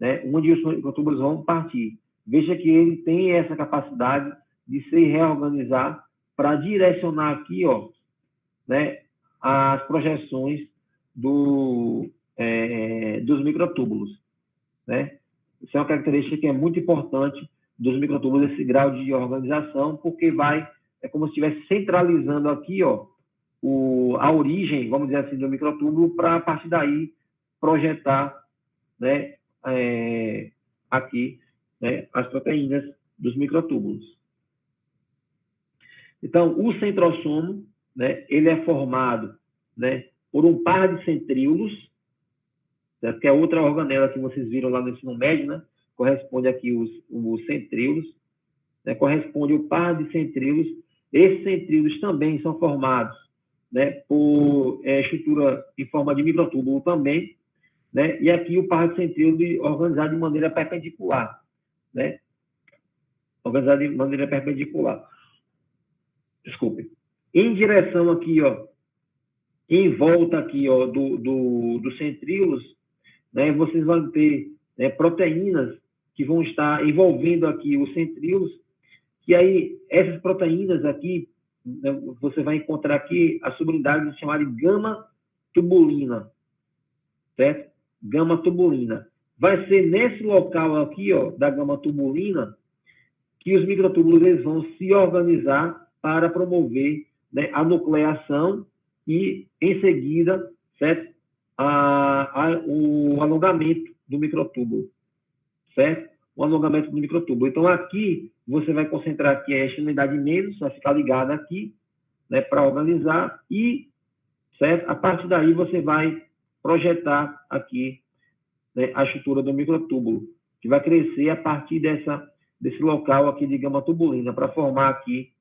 né, onde os microtúbulos vão partir. Veja que ele tem essa capacidade de se reorganizar para direcionar aqui, ó, né, as projeções dos microtúbulos, né? Isso é uma característica que é muito importante dos microtúbulos, esse grau de organização, porque é como se estivesse centralizando aqui, ó, a origem, vamos dizer assim, do microtúbulo, para, a partir daí, projetar, né, aqui, né, as proteínas dos microtúbulos. Então, o centrosomo, né, ele é formado, né, por um par de centríolos, certo? Que é outra organela que vocês viram lá no ensino médio, né? Corresponde aqui os centríolos, né? Corresponde o par de centríolos. Esses centríolos também são formados, né, por estrutura em forma de microtúbulo também, né? E aqui o par de centríolos organizado de maneira perpendicular, né? Organizado de maneira perpendicular. Desculpe. Em direção aqui, ó, em volta aqui, ó, dos centríolos, né, vocês vão ter, né, proteínas que vão estar envolvendo aqui os centríolos, que aí essas proteínas aqui, né, você vai encontrar aqui a subunidade chamada de gama-tubulina, certo? Gama-tubulina. Vai ser nesse local aqui, ó, da gama-tubulina, que os microtúbulos eles vão se organizar para promover, né, a nucleação e, em seguida, certo? O alongamento do microtúbulo, certo? O alongamento do microtúbulo. Então, aqui, você vai concentrar aqui a extremidade menos, vai ficar ligada aqui, né, para organizar, e, certo? A partir daí, você vai projetar aqui, né, a estrutura do microtúbulo, que vai crescer a partir desse local aqui de gama-tubulina, para formar aqui,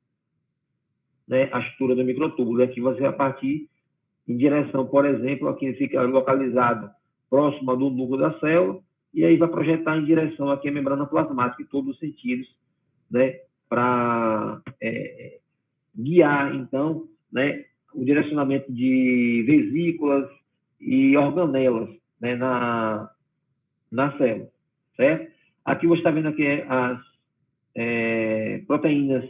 né, a estrutura do microtúbulo. E aqui você vai partir em direção, por exemplo, aqui fica localizado próximo do núcleo da célula, e aí vai projetar em direção aqui a membrana plasmática em todos os sentidos, né, para guiar, então, né, o direcionamento de vesículas e organelas, né, na célula, certo? Aqui você está vendo aqui as proteínas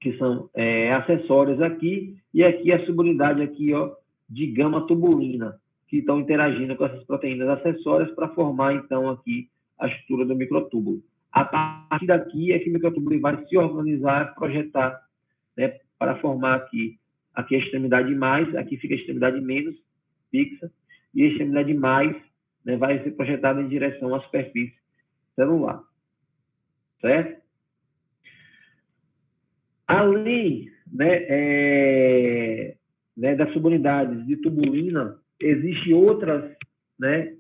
que são acessórias aqui, e aqui a subunidade aqui, ó, de gama-tubulina, que estão interagindo com essas proteínas acessórias para formar, então, aqui a estrutura do microtúbulo. A partir daqui é que o microtúbulo vai se organizar, projetar, né, para formar aqui a extremidade mais, aqui fica a extremidade menos fixa, e a extremidade mais, né, vai ser projetada em direção à superfície celular, certo? Além, né, das subunidades de tubulina, existem outras, né,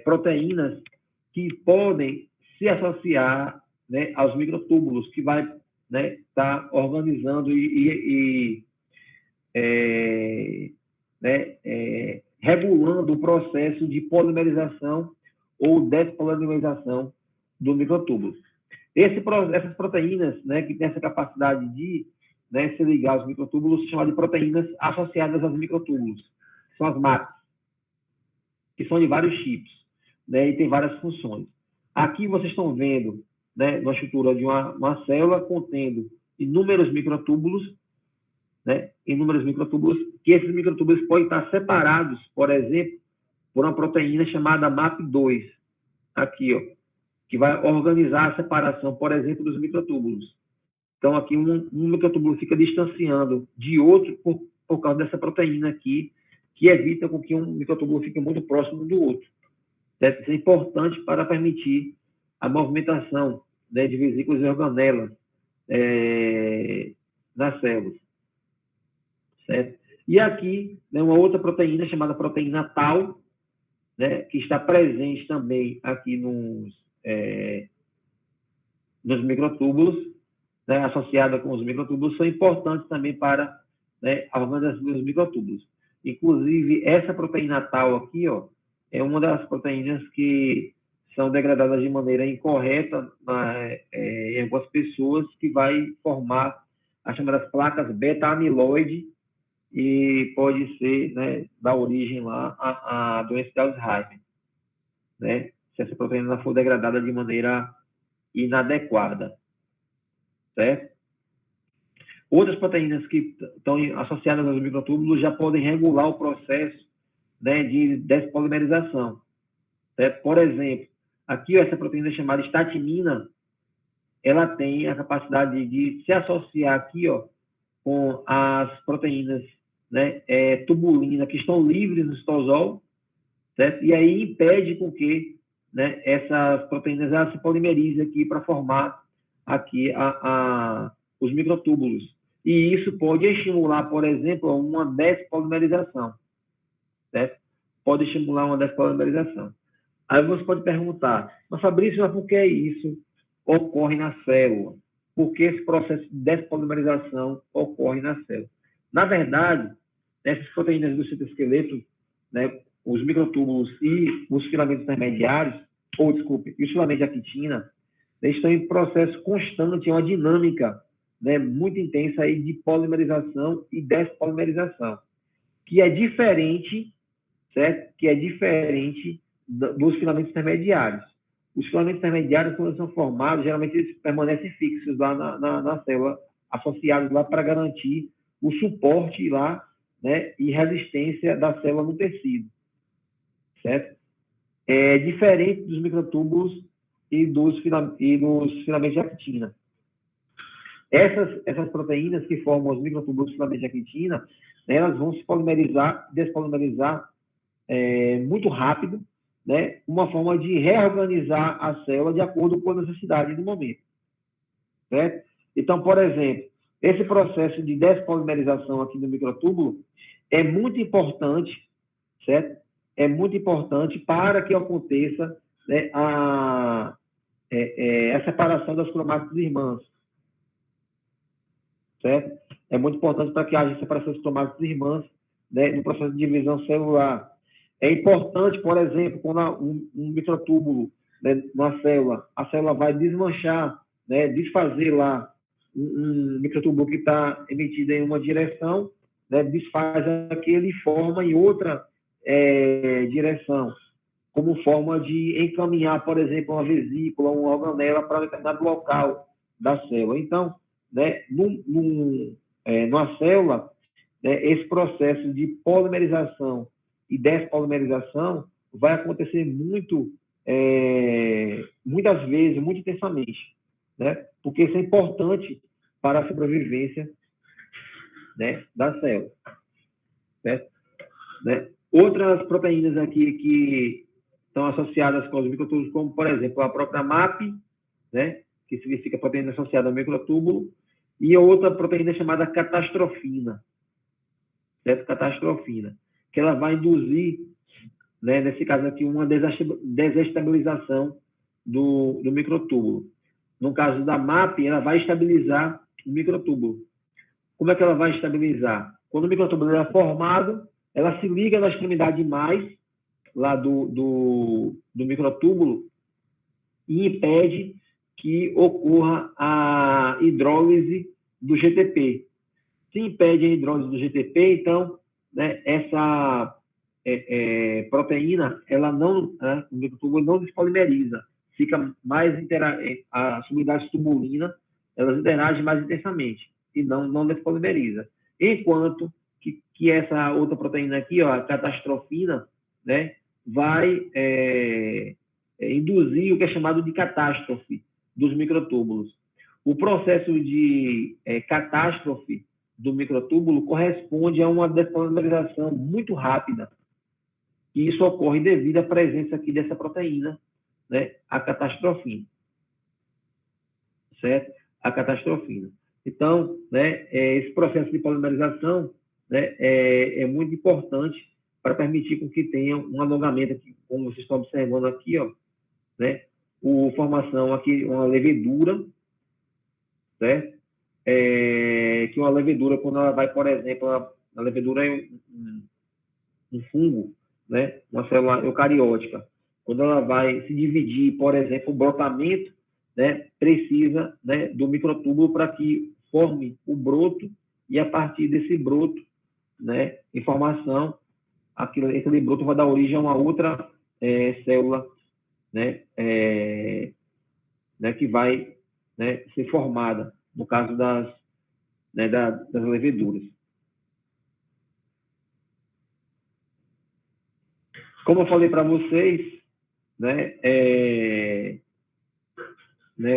proteínas que podem se associar, né, aos microtúbulos, que vai, né, estar organizando né, regulando o processo de polimerização ou despolimerização do microtúbulo. Essas proteínas, né, que têm essa capacidade de, né, se ligar aos microtúbulos, são chamadas de proteínas associadas aos microtúbulos. São as MAPs, que são de vários tipos, né, e tem várias funções. Aqui vocês estão vendo, né, uma estrutura de uma célula contendo inúmeros microtúbulos, né, que esses microtúbulos podem estar separados, por exemplo, por uma proteína chamada MAP2, aqui, ó, que vai organizar a separação, por exemplo, dos microtúbulos. Então, aqui um microtúbulo fica distanciando de outro por causa dessa proteína aqui, que evita com que um microtúbulo fique muito próximo do outro. Isso é importante para permitir a movimentação, né, de vesículas e organelas nas células. Certo? E aqui, né, uma outra proteína chamada proteína Tau, né, que está presente também aqui nos microtúbulos, né, associada com os microtúbulos, são importantes também para, né, a organização dos microtúbulos. Inclusive, essa proteína Tau aqui, ó, é uma das proteínas que são degradadas de maneira incorreta em algumas pessoas, que vai formar as chamadas placas beta-amiloide, e pode ser, né, dar origem lá à doença de Alzheimer, né, se essa proteína for degradada de maneira inadequada, certo? Outras proteínas que estão associadas aos microtúbulos já podem regular o processo, né, de despolimerização, certo? Por exemplo, aqui essa proteína chamada estatinina, ela tem a capacidade de se associar aqui, ó, com as proteínas, né, tubulina, que estão livres no citosol, certo? E aí impede com que, né, essas proteínas elas se polimerizem aqui para formar aqui os microtúbulos. E isso pode estimular, por exemplo, uma despolimerização, certo? Pode estimular uma despolimerização. Aí você pode perguntar, mas Fabrício, mas por que isso ocorre na célula? Por que esse processo de despolimerização ocorre na célula? Na verdade, essas proteínas do citoesqueleto, né, os microtúbulos e os filamentos intermediários, e os filamentos de actina, eles estão em processo constante, uma dinâmica, né, muito intensa aí de polimerização e despolimerização, que é diferente, certo? Que é diferente dos filamentos intermediários. Os filamentos intermediários, quando são formados, geralmente eles permanecem fixos lá na célula, associados lá para garantir o suporte lá, né, e resistência da célula no tecido, certo? É diferente dos microtúbulos e dos filamentos de actina. Essas proteínas que formam os microtúbulos e filamentos de actina, né, elas vão se despolimerizar muito rápido, né, uma forma de reorganizar a célula de acordo com a necessidade do momento, certo? Então, por exemplo, esse processo de despolimerização aqui do microtúbulo é muito importante, certo? É muito importante para que aconteça, né, a separação das cromátides irmãs, certo? É muito importante para que haja separação das cromátides irmãs, né, no processo de divisão celular. É importante, por exemplo, quando um microtúbulo, né, na célula, a célula vai desmanchar, né, desfazer lá um microtúbulo que está emitido em uma direção, né, desfaz aquele e forma em outra direção, como forma de encaminhar, por exemplo, uma vesícula, uma organela para determinado local da célula. Então, né, numa célula, né, esse processo de polimerização e despolimerização vai acontecer muitas vezes, muito intensamente, né? Porque isso é importante para a sobrevivência, né, da célula, certo? Né? Outras proteínas aqui que estão associadas com os microtúbulos, como, por exemplo, a própria MAP, né, que significa proteína associada ao microtúbulo, e outra proteína chamada catastrofina, certo? Catastrofina, que ela vai induzir, né, nesse caso aqui, uma desestabilização do microtúbulo. No caso da MAP, ela vai estabilizar o microtúbulo. Como é que ela vai estabilizar? Quando o microtúbulo é formado, ela se liga na extremidade mais lá do microtúbulo e impede que ocorra a hidrólise do GTP. Se impede a hidrólise do GTP, então, né, essa proteína, ela não, né, o microtúbulo não despolimeriza, fica mais as unidades tubulinas, elas interagem mais intensamente e não despolimeriza. Enquanto que essa outra proteína aqui, ó, a catastrofina, né, vai induzir o que é chamado de catástrofe dos microtúbulos. O processo de catástrofe do microtúbulo corresponde a uma despolimerização muito rápida. E isso ocorre devido à presença aqui dessa proteína, né, a catastrofina. Certo? A catastrofina. Então, né, esse processo de polimerização, né, é muito importante para permitir com que tenha um alongamento, aqui, como vocês estão observando aqui, ó, né, formação aqui, uma levedura, certo? Que uma levedura, quando ela vai, por exemplo, a levedura é um fungo, né, uma célula eucariótica. Quando ela vai se dividir, por exemplo, o brotamento, né, precisa, né, do microtúbulo para que forme o broto e, a partir desse broto, né, em formação, aquele broto vai dar origem a uma outra célula, né, que vai, né, ser formada, no caso das leveduras. Como eu falei para vocês, né,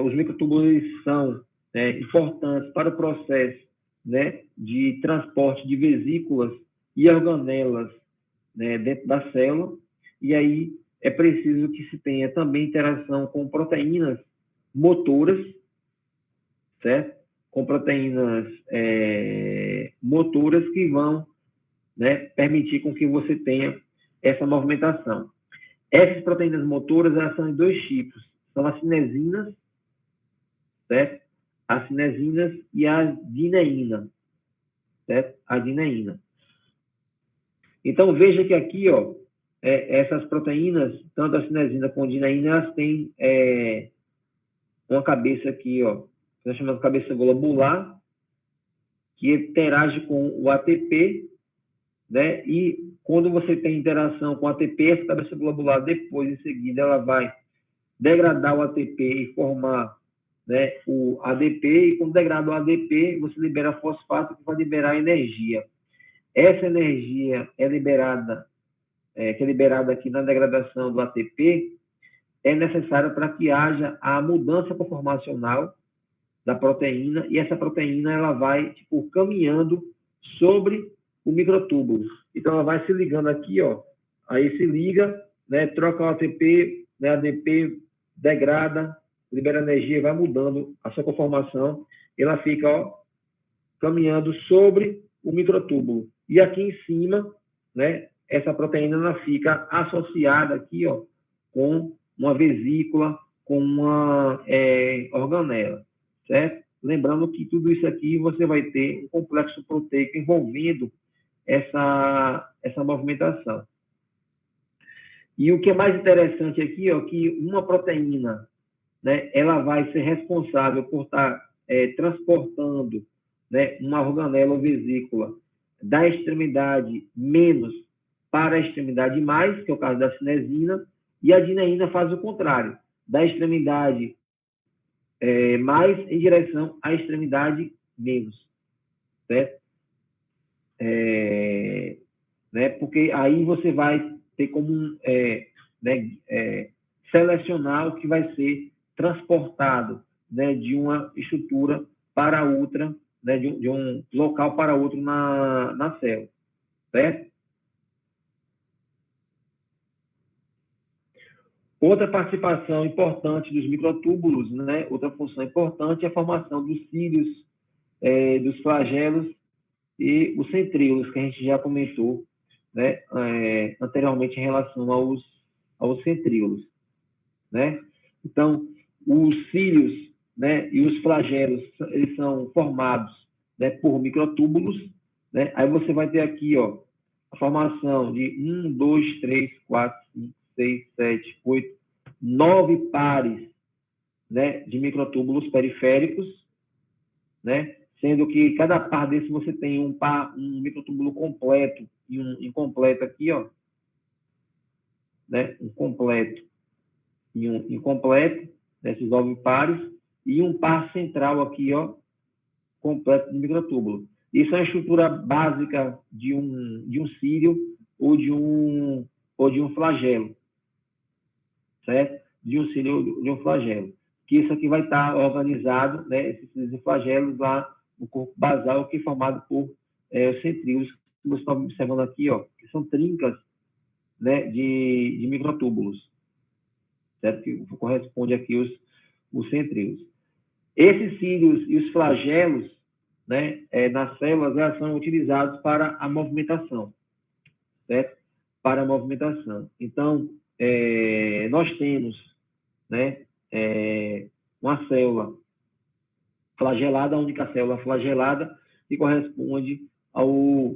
os microtúbulos são importantes para o processo, né, de transporte de vesículas e organelas, né, dentro da célula, e aí é preciso que se tenha também interação com proteínas motoras, certo? Com proteínas motoras que vão, né, permitir com que você tenha essa movimentação. Essas proteínas motoras, elas são de dois tipos, são as cinesinas, certo? As cinesinas e a dineína, certo? A dineína. Então, veja que aqui, ó, essas proteínas, tanto a cinesina como a dineína, elas têm uma cabeça aqui, ó, que nós chamamos de cabeça globular, que interage com o ATP, né? E quando você tem interação com o ATP, essa cabeça globular, depois, em seguida, ela vai degradar o ATP e formar, né, o ADP, e quando degrada o ADP, você libera fosfato, que vai liberar energia. Essa energia é liberada, que é liberada aqui na degradação do ATP, é necessária para que haja a mudança conformacional da proteína, e essa proteína ela vai caminhando sobre o microtúbulo. Então, ela vai se ligando aqui, ó, aí se liga, né, troca o ATP, né, ADP degrada, libera energia, vai mudando a sua conformação, e ela fica, ó, caminhando sobre o microtúbulo. E aqui em cima, né, essa proteína ela fica associada aqui, ó, com uma vesícula, com uma organela, certo? Lembrando que tudo isso aqui você vai ter um complexo proteico envolvendo essa movimentação. E o que é mais interessante aqui, ó, que uma proteína, né, ela vai ser responsável por estar transportando, né, uma organela ou vesícula da extremidade menos para a extremidade mais, que é o caso da cinesina, e a dineína faz o contrário, da extremidade mais em direção à extremidade menos, certo? Né, porque aí você vai ter como selecionar o que vai ser transportado, né, de uma estrutura para outra, né, de um local para outro na célula, certo? Outra participação importante dos microtúbulos, né, outra função importante é a formação dos cílios, dos flagelos e os centríolos, que a gente já comentou, né, anteriormente em relação aos centríolos, né? Então, os cílios, né, e os flagelos, eles são formados, né, por microtúbulos, né? Aí você vai ter aqui, ó, formação de 1, 2, 3, 4, 5, 6, 7, 8, 9 pares, né, de microtúbulos periféricos, né, sendo que cada par desse você tem um microtúbulo completo e um incompleto aqui, ó, né, um completo e um incompleto, desses 9 pares, e um par central aqui, ó, completo de microtúbulo. Isso é a estrutura básica de um cílio ou de um flagelo, certo? De um cílio ou de um flagelo. Que isso aqui vai estar organizado, né, esses cílios e flagelos lá no corpo basal, que é formado por os centríolos, que você está observando aqui, ó, que são trincas, né, de microtúbulos, certo? Que corresponde aqui os centríolos. Esses cílios e os flagelos, né, nas células, elas são utilizados para a movimentação, certo? Para a movimentação. Então, nós temos, né, uma célula flagelada, a única célula flagelada, que corresponde ao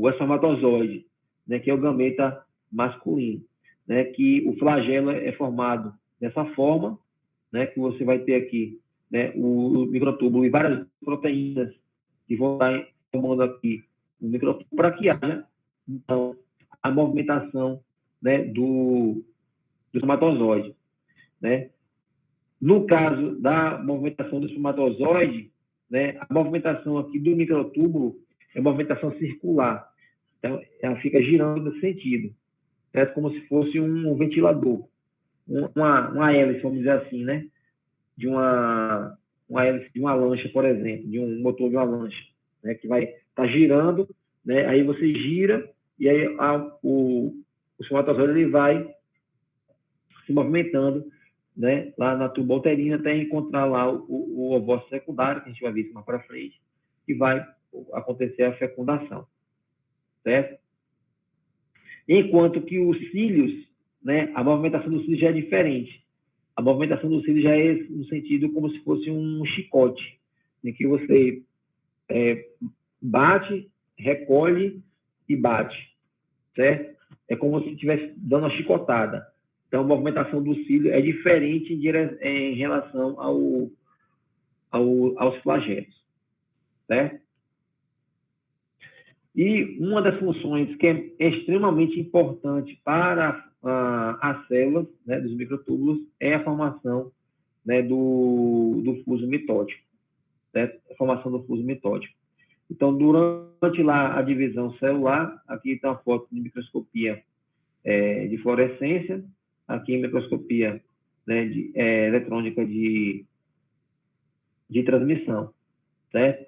espermatozoide, né, que é o gameta masculino, né, que o flagelo é formado dessa forma, né, que você vai ter aqui, né, o microtúbulo e várias proteínas que vão estar formando aqui o microtúbulo para que haja, então, a movimentação, né, do espermatozoide, né? No caso da movimentação do espermatozoide, né, a movimentação aqui do microtúbulo é movimentação circular. Então, ela fica girando nesse sentido, certo? Como se fosse um ventilador, uma hélice, vamos dizer assim, né? De uma hélice de uma lancha, por exemplo, de um motor de uma lancha, né? Que vai estar girando, né? Aí você gira e aí o espermatozoide ele vai se movimentando, né, lá na tuba uterina até encontrar lá o ovócito secundário, que a gente vai ver isso mais para frente, e vai acontecer a fecundação, certo? Enquanto que os cílios, né, a movimentação dos cílios já é diferente. A movimentação dos cílios já é no sentido como se fosse um chicote, em que você bate, recolhe e bate, certo? É como se estivesse dando uma chicotada. Então, a movimentação do cílio é diferente em relação aos flagelos, certo? E uma das funções que é extremamente importante para as células, né, dos microtúbulos é a formação, né, do fuso mitótico, certo? A formação do fuso mitótico. Então, durante lá a divisão celular, aqui está a foto de microscopia de fluorescência, aqui microscopia, né, eletrônica de transmissão, certo?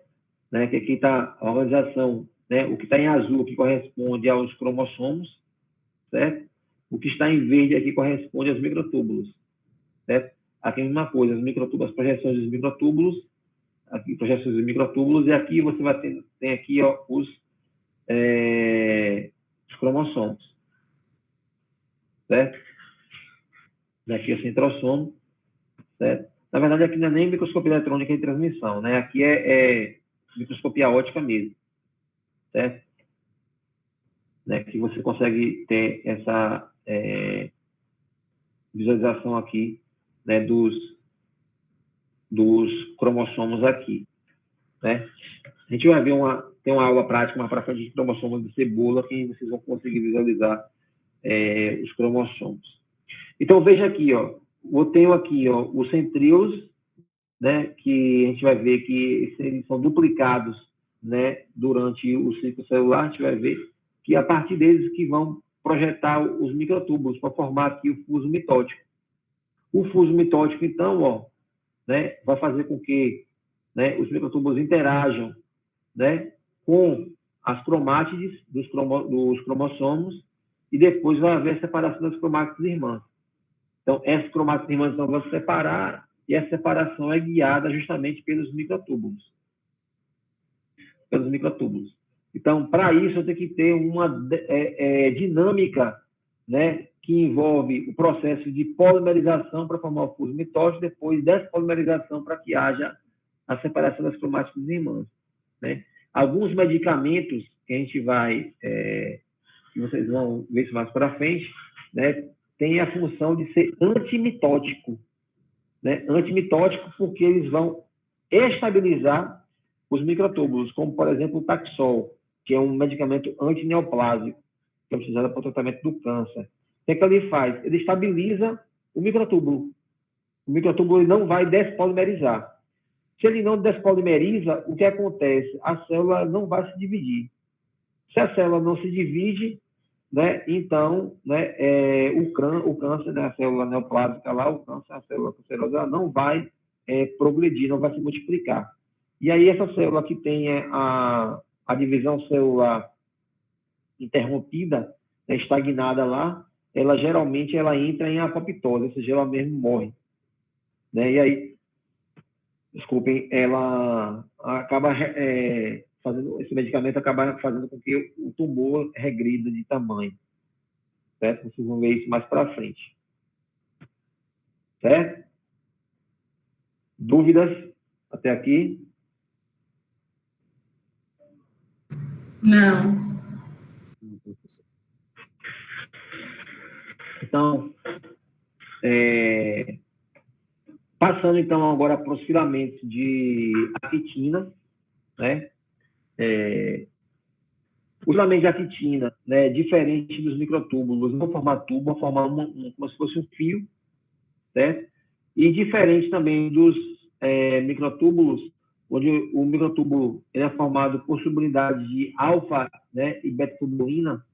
Né, que aqui está a organização, né, o que está em azul aqui corresponde aos cromossomos, certo? O que está em verde aqui corresponde aos microtúbulos, certo? Aqui é a mesma coisa, as projeções dos microtúbulos, aqui projeções dos microtúbulos, e aqui você vai ter aqui, ó, os cromossomos, certo? Aqui é o centrossomo, certo? Na verdade, aqui não é nem microscopia eletrônica de transmissão, né? Aqui é microscopia óptica mesmo, certo? Né? Que você consegue ter essa visualização aqui, né? dos cromossomos aqui, né? A gente vai ver tem uma aula prática mais para frente de cromossomos de cebola, que vocês vão conseguir visualizar os cromossomos. Então, veja aqui, ó, eu tenho aqui, ó, os centríolos, né, que a gente vai ver que eles são duplicados, né, durante o ciclo celular. A gente vai ver que a partir deles que vão projetar os microtúbulos para formar aqui o fuso mitótico. O fuso mitótico, então, ó, né, vai fazer com que, né, os microtúbulos interajam, né, com as cromátides dos cromossomos, e depois vai haver a separação das cromátides irmãs. Então, essas cromátides irmãs vão se separar, e essa separação é guiada justamente pelos microtúbulos. Então, para isso, eu tenho que ter uma dinâmica, né, que envolve o processo de polimerização para formar o fuso mitótico, depois despolimerização para que haja a separação das cromátides irmãs, né? Alguns medicamentos, que a gente vai, que vocês vão ver isso mais para frente, né, tem a função de ser antimitótico, né? Antimitótico porque eles vão estabilizar os microtúbulos, como, por exemplo, o Taxol, que é um medicamento antineoplásico, que é utilizado para o tratamento do câncer. O que ele faz? Ele estabiliza o microtúbulo. O microtúbulo ele não vai despolimerizar. Se ele não despolimeriza, o que acontece? A célula não vai se dividir. Se a célula não se divide, né, então, né, o câncer, né, a célula neoplásica lá, o câncer, a célula cancerosa, não vai progredir, não vai se multiplicar. E aí essa célula que tem a divisão celular interrompida, né, estagnada lá, ela geralmente entra em apoptose, ou seja, ela mesmo morre. Né? E aí, desculpem, ela acaba esse medicamento acaba fazendo com que o tumor regrida de tamanho. Certo? Vocês vão ver isso mais para frente. Certo? Dúvidas até aqui? Não. Então, passando então agora para os filamentos de actina, né? O filamento de actina, né, diferente dos microtúbulos, não formar tubo, vão formar como se fosse um fio, certo? E diferente também dos microtúbulos, onde o microtúbulo ele é formado por subunidades de alfa, né, e beta-tubulina,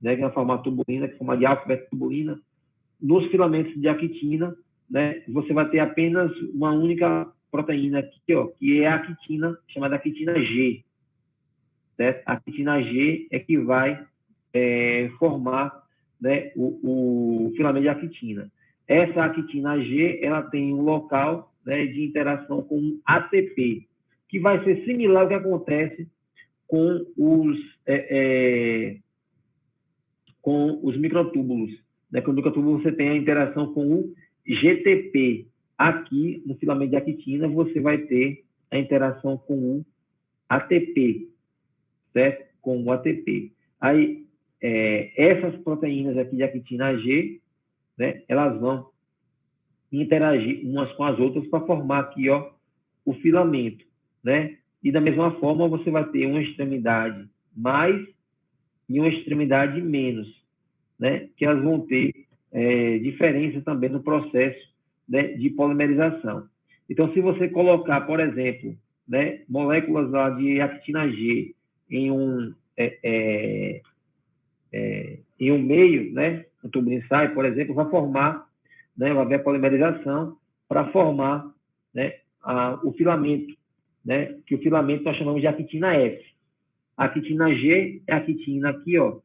né, que é formar tubulina, que é formada de alfa e beta-tubulina. Nos filamentos de actina, né, você vai ter apenas uma única proteína aqui, ó, que é a actina, chamada actina G. Certo? A actina G é que vai formar, né, o filamento de actina. Essa actina G ela tem um local, né, de interação com um ATP, que vai ser similar ao que acontece com os microtúbulos. Né? Com o microtúbulo você tem a interação com o GTP. Aqui, no filamento de actina, você vai ter a interação com o ATP. Certo? Com o ATP. Aí, essas proteínas aqui de actina G, né, elas vão interagir umas com as outras para formar aqui, ó, o filamento, né? E da mesma forma você vai ter uma extremidade mais e uma extremidade menos, né? Que elas vão ter diferença também no processo, né, de polimerização. Então, se você colocar, por exemplo, né, moléculas lá de actina G em um meio, né, um tubo de ensaio, por exemplo, vai formar, né, vai haver a polimerização para formar, né, o filamento, né, que o filamento nós chamamos de actina F. A actina G é a actina aqui, ó,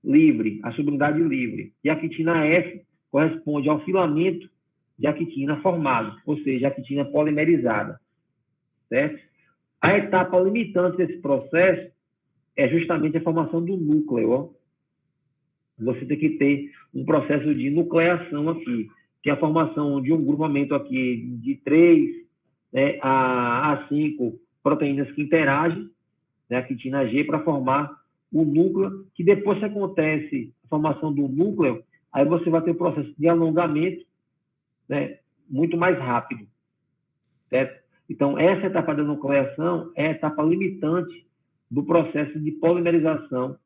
livre, a subunidade livre. E a actina F corresponde ao filamento de actina formado, ou seja, a actina polimerizada. Certo? A etapa limitante desse processo é justamente a formação do núcleo. Ó. Você tem que ter um processo de nucleação aqui, que é a formação de um grupamento aqui de 3, né, a 5 proteínas que interagem, né, a actina G, para formar o núcleo, que depois que acontece a formação do núcleo, aí você vai ter o processo de alongamento, né, muito mais rápido. Certo? Então, essa etapa da nucleação é a etapa limitante do processo de polimerização,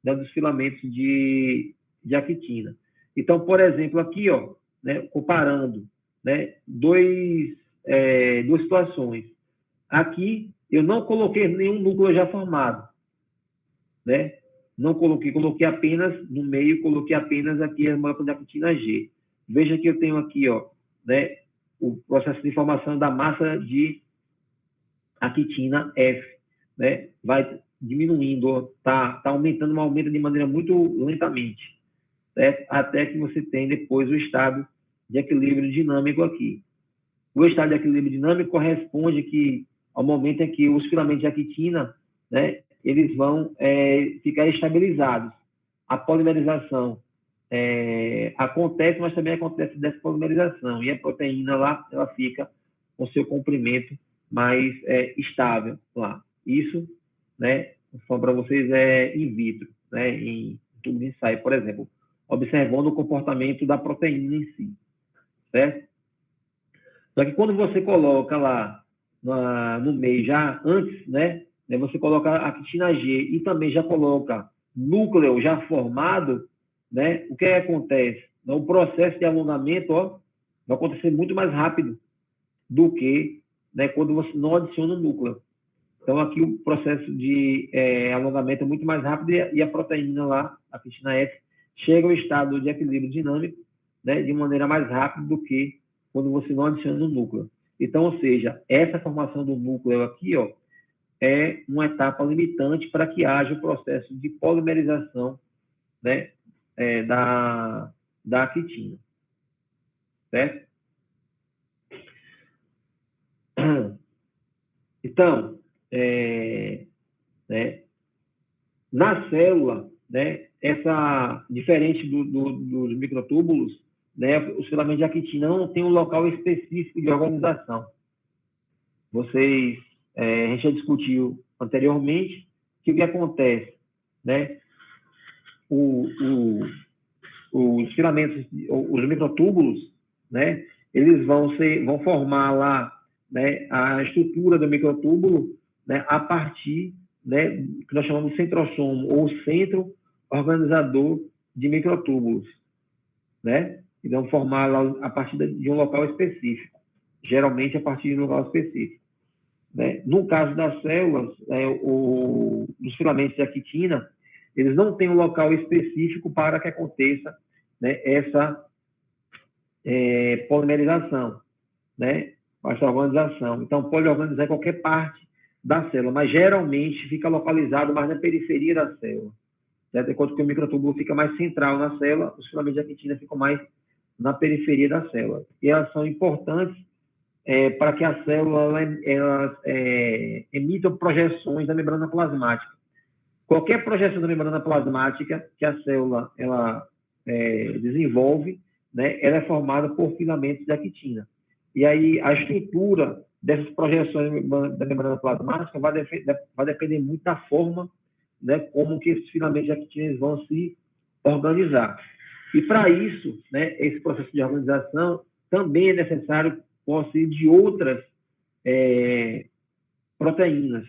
né, dos filamentos de actina. Então, por exemplo, aqui, ó, né, comparando, né, duas situações. Aqui, eu não coloquei nenhum núcleo já formado. Né? Não coloquei apenas no meio, coloquei apenas aqui a molécula de actina G. Veja que eu tenho aqui, ó, né, o processo de formação da massa de actina F, né? Vai diminuindo, tá aumentando, mas aumenta de maneira muito lentamente, certo? Até que você tem depois o estado de equilíbrio dinâmico aqui. O estado de equilíbrio dinâmico corresponde ao momento em que os filamentos de actina, né, eles vão ficar estabilizados. A polimerização acontece, mas também acontece despolimerização. E a proteína lá, ela fica com seu comprimento mais estável lá. Isso, né, para vocês é in vitro, né, em tubo de ensaio, por exemplo, observando o comportamento da proteína em si, certo? Só que quando você coloca lá no meio, já antes, né, você coloca a actina G e também já coloca núcleo já formado, né, o que acontece? O processo de alongamento, ó, vai acontecer muito mais rápido do que, né, quando você não adiciona o núcleo. Então, aqui o processo de alongamento é muito mais rápido e a proteína lá, a actina F, chega ao estado de equilíbrio dinâmico, né, de maneira mais rápida do que quando você não adiciona o núcleo. Então, ou seja, essa formação do núcleo aqui, ó, é uma etapa limitante para que haja o processo de polimerização, né, da quitina. Certo? Então, né, na célula, né, diferente dos microtúbulos, né, os filamentos de actina não tem um local específico de organização. A gente já discutiu anteriormente que o que acontece, né, os filamentos, os microtúbulos, né, eles vão formar lá, né, a estrutura do microtúbulo, né, a partir, né, que nós chamamos de centrosomo, ou centro organizador de microtúbulos, né, e vão formar lá a partir de um local específico, geralmente a partir de um local específico. Né? No caso das células, os filamentos de actina, eles não têm um local específico para que aconteça, né, essa polimerização, né, essa organização. Então, pode organizar em qualquer parte da célula, mas geralmente fica localizado mais na periferia da célula. Certo? Enquanto que o microtúbulo fica mais central na célula, os filamentos de actina ficam mais na periferia da célula. E elas são importantes para que a célula emita projeções da membrana plasmática. Qualquer projeção da membrana plasmática que a célula desenvolve, né, ela é formada por filamentos de actina. E aí a estrutura dessas projeções da membrana plasmática vai depender muito da forma, né, como que esses filamentos de actina vão se organizar. E para isso, né, esse processo de organização também é necessário possuir de outras proteínas,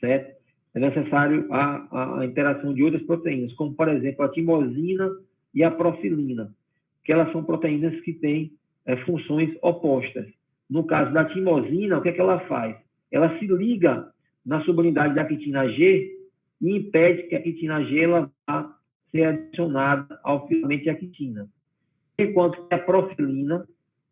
certo? É necessário a interação de outras proteínas, como, por exemplo, a timosina e a profilina, que elas são proteínas que têm funções opostas. No caso da timosina, o que é que ela faz? Ela se liga na subunidade da actina G e impede que a actina G ela vá ser adicionada ao filamento de actina. Enquanto que a profilina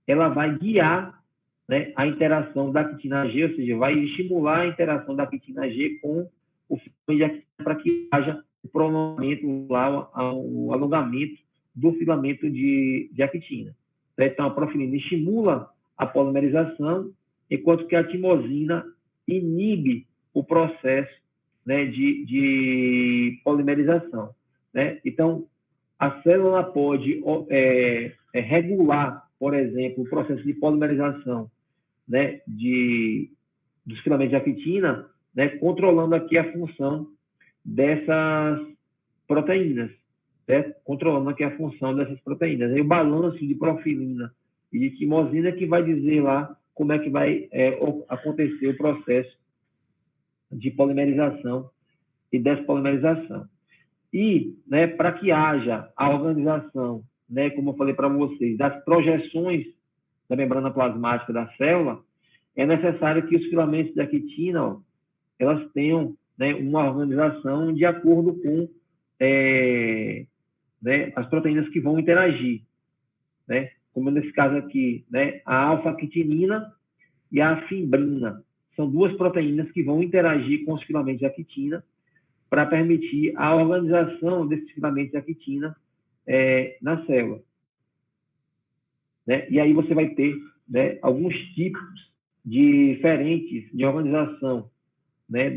ela vai guiar, né, a interação da actina G, ou seja, vai estimular a interação da actina G com o filamento de actina para que haja o prolongamento, o alongamento do filamento de actina. Então, a profilina estimula a polimerização, enquanto que a timosina inibe o processo, né, de polimerização. Né? Então, a célula pode regular, por exemplo, o processo de polimerização, né, dos filamentos de actina, né, controlando aqui a função dessas proteínas, certo? Controlando aqui a função dessas proteínas. Aí o balanço de profilina e de timosina que vai dizer lá como é que vai acontecer o processo de polimerização e despolimerização. E, né, para que haja a organização, né, como eu falei para vocês, das projeções da membrana plasmática da célula, é necessário que os filamentos de actina, ó, elas tenham, né, uma organização de acordo com né, as proteínas que vão interagir. Né? Como nesse caso aqui, né, a alfa-quitinina e a fibrina. São duas proteínas que vão interagir com os filamentos de actina para permitir a organização desses filamentos de actina na célula. Né? E aí você vai ter, né, alguns tipos diferentes de organização, né,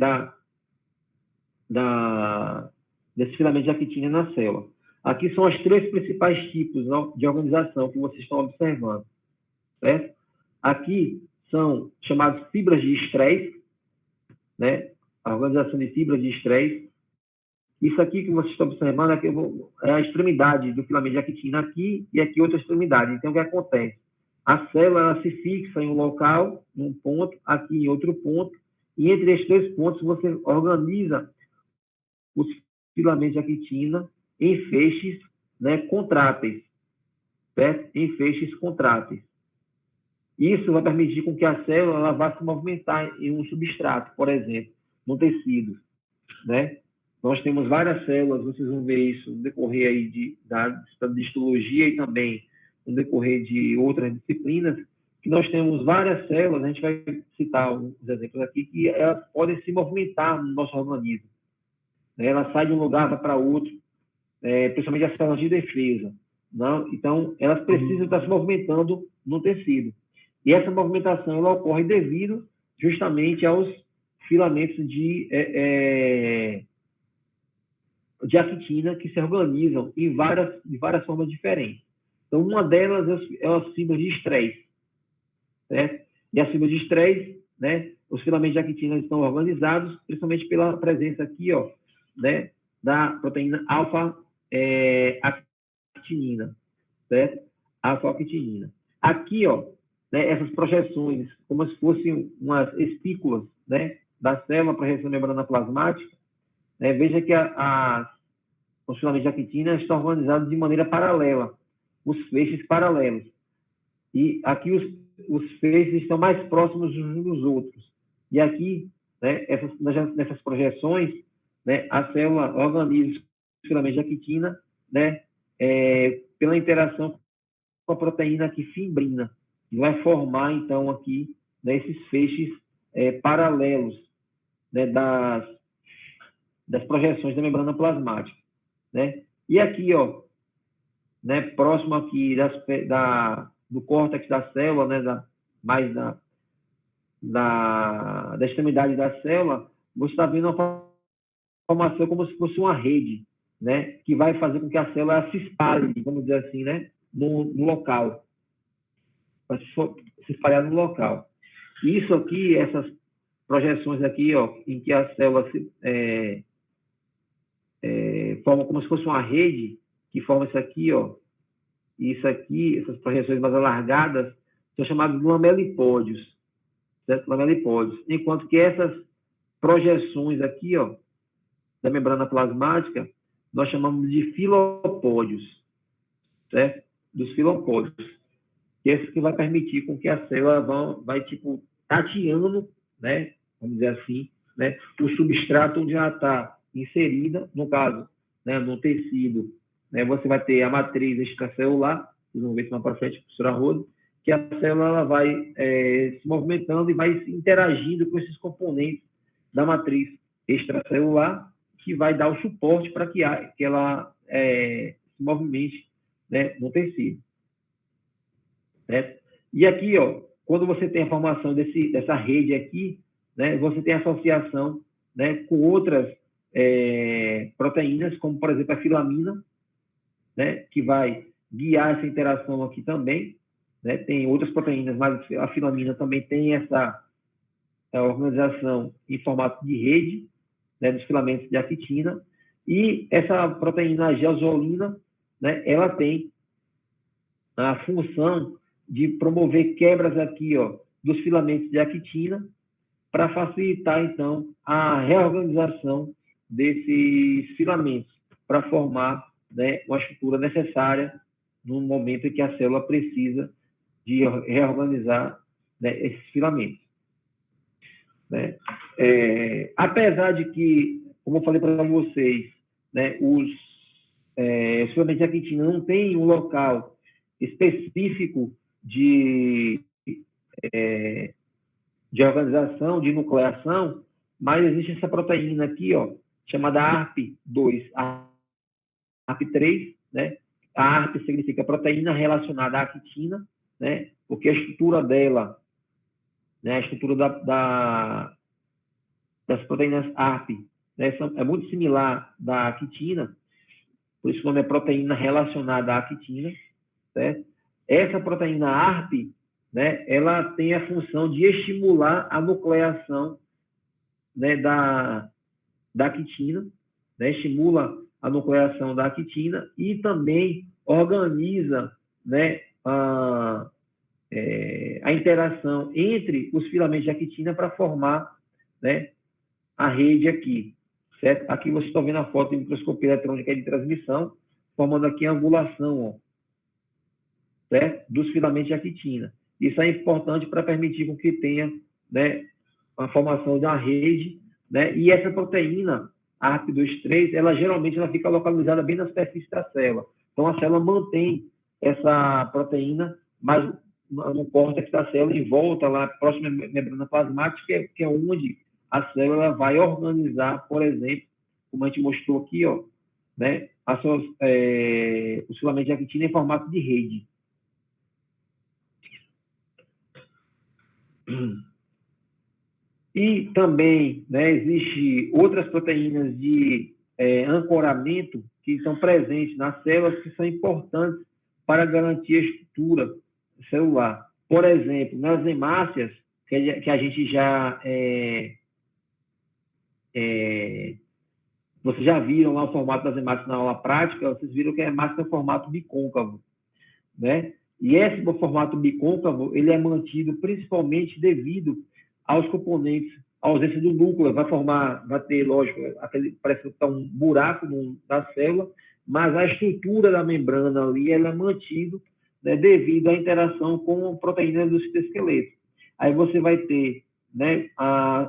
desse filamento de actina na célula. Aqui são os três principais tipos de organização que vocês estão observando. Certo? Aqui são chamadas fibras de estresse, né? a organização de fibras de estresse. Isso aqui que vocês estão observando é a extremidade do filamento de actina aqui e aqui outra extremidade. Então, o que acontece? A célula ela se fixa em um local, num ponto, aqui em outro ponto, e entre esses dois pontos você organiza os filamentos de actina em feixes, né, contráteis, certo? Em feixes contráteis. Isso vai permitir com que a célula ela vá se movimentar em um substrato, por exemplo, no tecido, né? Nós temos várias células, vocês vão ver isso no decorrer aí da histologia e também no decorrer de outras disciplinas, que nós temos várias células, a gente vai citar uns exemplos aqui, que elas podem se movimentar no nosso organismo. Ela sai de um lugar, vai para outro, principalmente as células de defesa. Não? Então, elas precisam estar se movimentando no tecido. E essa movimentação ela ocorre devido justamente aos filamentos de actina que se organizam em várias formas diferentes. Então, uma delas é as fibras de estresse, certo? E as fibras de estresse, né, os filamentos de actina estão organizados principalmente pela presença aqui, ó, né, da proteína alfa-actinina, certo? Alfa-actinina. Aqui, ó, né, essas projeções, como se fossem umas espículas, né, da célula, projeção da membrana plasmática, né, veja que os filamentos de actina estão organizados de maneira paralela, os feixes paralelos. E aqui os feixes estão mais próximos uns dos outros. E aqui, né, nessas projeções, né, a célula organiza os filamentos de actina, né, pela interação com a proteína aqui fimbrina, que vai formar, então, aqui, né, esses feixes paralelos, né, das projeções da membrana plasmática, né? E aqui, ó, né, próximo aqui do córtex da célula, né, mais da extremidade da célula, você está vendo uma formação como se fosse uma rede, né, que vai fazer com que a célula se espalhe, vamos dizer assim, né, no local, para se espalhar no local. Isso aqui, essas projeções aqui, ó, em que a célula forma como se fosse uma rede, que forma isso aqui, ó, e isso aqui, essas projeções mais alargadas, são chamadas de lamelipódios, certo? Lamelipódios. Enquanto que essas projeções aqui, ó, da membrana plasmática, nós chamamos de filopódios, certo? Dos filopódios. Que é isso que vai permitir com que a célula vai tipo, tateando, né? Vamos dizer assim, né? O substrato onde ela está inserida, no caso, né? No tecido, né? Você vai ter a matriz extracelular, vocês vão ver isso mais para frente, professora Rosa, que a célula ela vai se movimentando e vai interagindo com esses componentes da matriz extracelular, que vai dar o suporte para que ela se movimente, né, no tecido. Certo? E aqui, ó, quando você tem a formação dessa rede aqui, né, você tem associação, né, com outras proteínas, como, por exemplo, a filamina, né, que vai guiar essa interação aqui também. Né? Tem outras proteínas, mas a filamina também tem essa organização em formato de rede, né, dos filamentos de actina. E essa proteína gelzolina, né, ela tem a função de promover quebras aqui, ó, dos filamentos de actina para facilitar, então, a reorganização desses filamentos para formar, né, uma estrutura necessária no momento em que a célula precisa de reorganizar, né, esses filamentos. Né? Apesar de que, como eu falei para vocês, né, os filamentos de actina não têm um local específico de organização, de nucleação, mas existe essa proteína aqui, ó, chamada ARP2, ARP3, né? A ARP significa proteína relacionada à actina, né? Porque a estrutura dela, né, a estrutura das proteínas ARP, né, é muito similar da actina, por isso o nome é proteína relacionada à actina, certo? Essa proteína ARP, né, ela tem a função de estimular a nucleação né, da quitina, né, estimula a nucleação da quitina e também organiza, né, a interação entre os filamentos de actina para formar, né, a rede aqui, certo? Aqui vocês estão vendo a foto de microscopia eletrônica de transmissão, formando aqui a angulação, ó, certo? Dos filamentos de actina. Isso é importante para permitir com que tenha, né, a formação da rede, né? E essa proteína, a ARP23, ela geralmente fica localizada bem na superfície da célula. Então, a célula mantém essa proteína, mas no córtex da célula, em volta, lá, próxima à membrana plasmática, que é onde a célula vai organizar, por exemplo, como a gente mostrou aqui, ó, né, os filamentos de actina em formato de rede. E também, né, existe outras proteínas de ancoramento que são presentes nas células, que são importantes para garantir a estrutura celular. Por exemplo, nas hemácias, que a gente já... vocês já viram lá o formato das hemácias na aula prática, vocês viram que a hemácia é formato bicôncavo, né? E esse formato bicôncavo, ele é mantido principalmente devido aos componentes, a ausência do núcleo, vai ter, lógico, parece que está um buraco da célula, mas a estrutura da membrana ali, ela é mantida, né, devido à interação com proteínas do citoesqueleto. Aí você vai ter, né,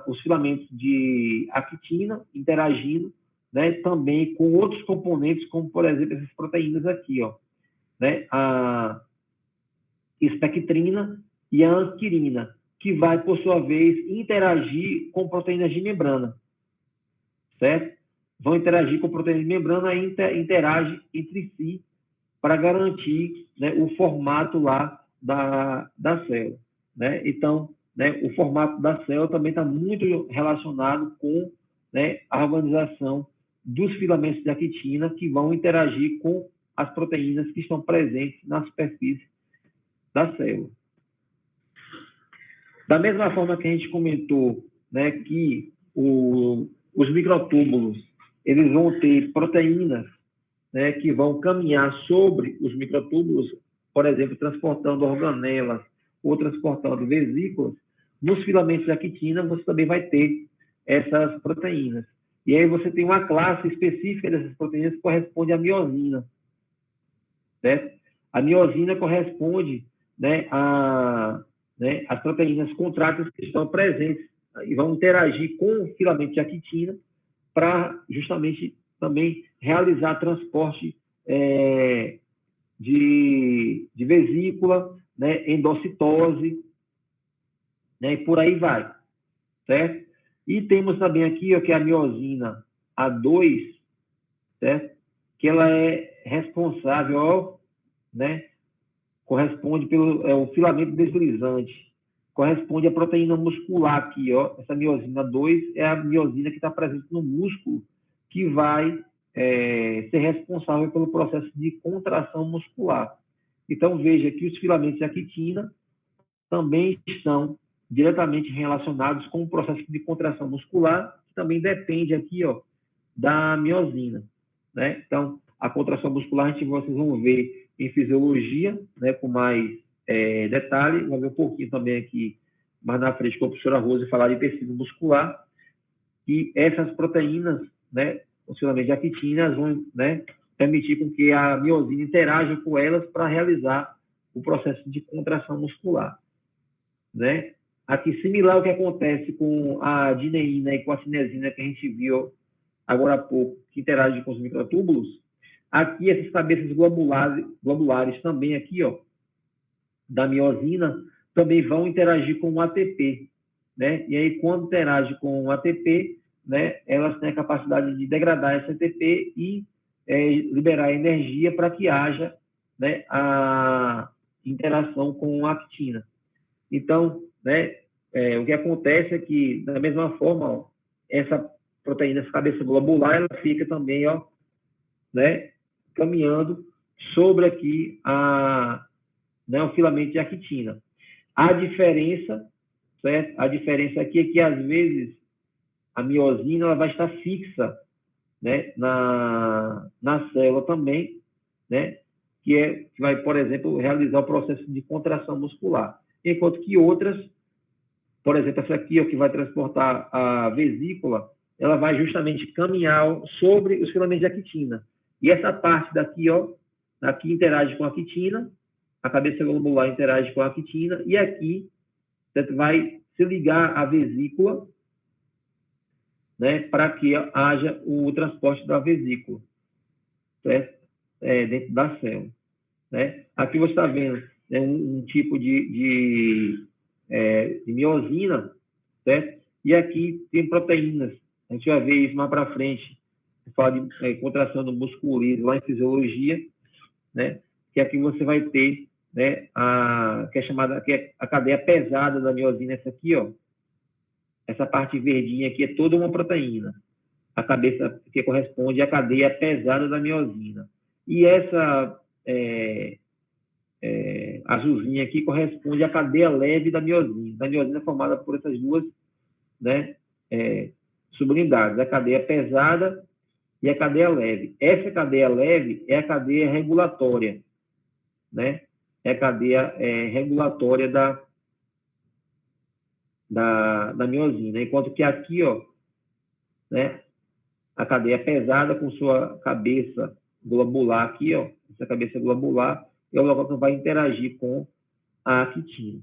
os filamentos de actina interagindo, né, também com outros componentes, como, por exemplo, essas proteínas aqui, ó, né, a espectrina e a anquirina, que vai, por sua vez, interagir com proteínas de membrana, certo? Vão interagir com proteínas de membrana e interagem entre si para garantir, né, o formato lá da célula, né? Então, né, o formato da célula também está muito relacionado com, né, a organização dos filamentos de actina que vão interagir com as proteínas que estão presentes na superfície da célula. Da mesma forma que a gente comentou, né, que os microtúbulos, eles vão ter proteínas, né, que vão caminhar sobre os microtúbulos, por exemplo, transportando organelas ou transportando vesículas, nos filamentos de actina você também vai ter essas proteínas. E aí você tem uma classe específica dessas proteínas que corresponde à miosina, certo? A miosina corresponde, né, as proteínas contráteis que estão presentes e vão interagir com o filamento de actina para justamente também realizar transporte de vesícula, né, endocitose, né, e por aí vai, certo? E temos também aqui, ó, que é a miosina A2, certo? Que ela é responsável, ó, né, corresponde pelo o filamento deslizante, corresponde à proteína muscular aqui, ó. Essa miosina 2 é a miosina que está presente no músculo, que vai ser responsável pelo processo de contração muscular. Então, veja que os filamentos de actina também estão diretamente relacionados com o processo de contração muscular, que também depende aqui, ó, da miosina, né? Então, a contração muscular, vocês vão ver em fisiologia, né, com mais detalhe, vamos ver um pouquinho também aqui, mais na frente, com a professora Rose, falar de tecido muscular, e essas proteínas, né, os filamentos de actina, vão, né, permitir com que a miosina interaja com elas para realizar o processo de contração muscular, né? Aqui, similar ao que acontece com a adeneína e com a cinesina, que a gente viu agora há pouco, que interagem com os microtúbulos, aqui essas cabeças globulares também aqui, ó, da miosina, também vão interagir com o ATP, né? E aí, quando interage com o ATP, né, elas têm a capacidade de degradar esse ATP e liberar energia para que haja, né, a interação com a actina. Então, né, o que acontece é que, da mesma forma, ó, essa proteína, essa cabeça globular, ela fica também, ó, né, caminhando sobre aqui né, o filamento de actina. A diferença, certo? A diferença aqui é que, às vezes, a miosina ela vai estar fixa, né, na célula também, né, que vai, por exemplo, realizar o processo de contração muscular. Enquanto que outras, por exemplo, essa aqui, ó, que vai transportar a vesícula, ela vai justamente caminhar sobre os filamentos de actina. E essa parte daqui, ó, aqui interage com a actina, a cabeça globular interage com a actina, e aqui vai se ligar à vesícula, né, para que haja o transporte da vesícula, certo? Dentro da célula, né? Aqui você está vendo, né, um tipo de miosina, certo? E aqui tem proteínas. A gente vai ver isso mais para frente. Fala de contração do músculo liso lá em fisiologia, né? Que aqui você vai ter, né, que é chamada, que é a cadeia pesada da miosina, essa aqui, ó. Essa parte verdinha aqui é toda uma proteína. A cabeça que corresponde à cadeia pesada da miosina. E essa azulzinha aqui corresponde à cadeia leve da miosina. A miosina é formada por essas duas, né, subunidades, a cadeia pesada e a cadeia leve. Essa cadeia leve é a cadeia regulatória, né? É a cadeia regulatória da miosina. Enquanto que aqui, ó, né, a cadeia pesada com sua cabeça globular aqui, ó, essa cabeça globular, é o local que vai interagir com a actina,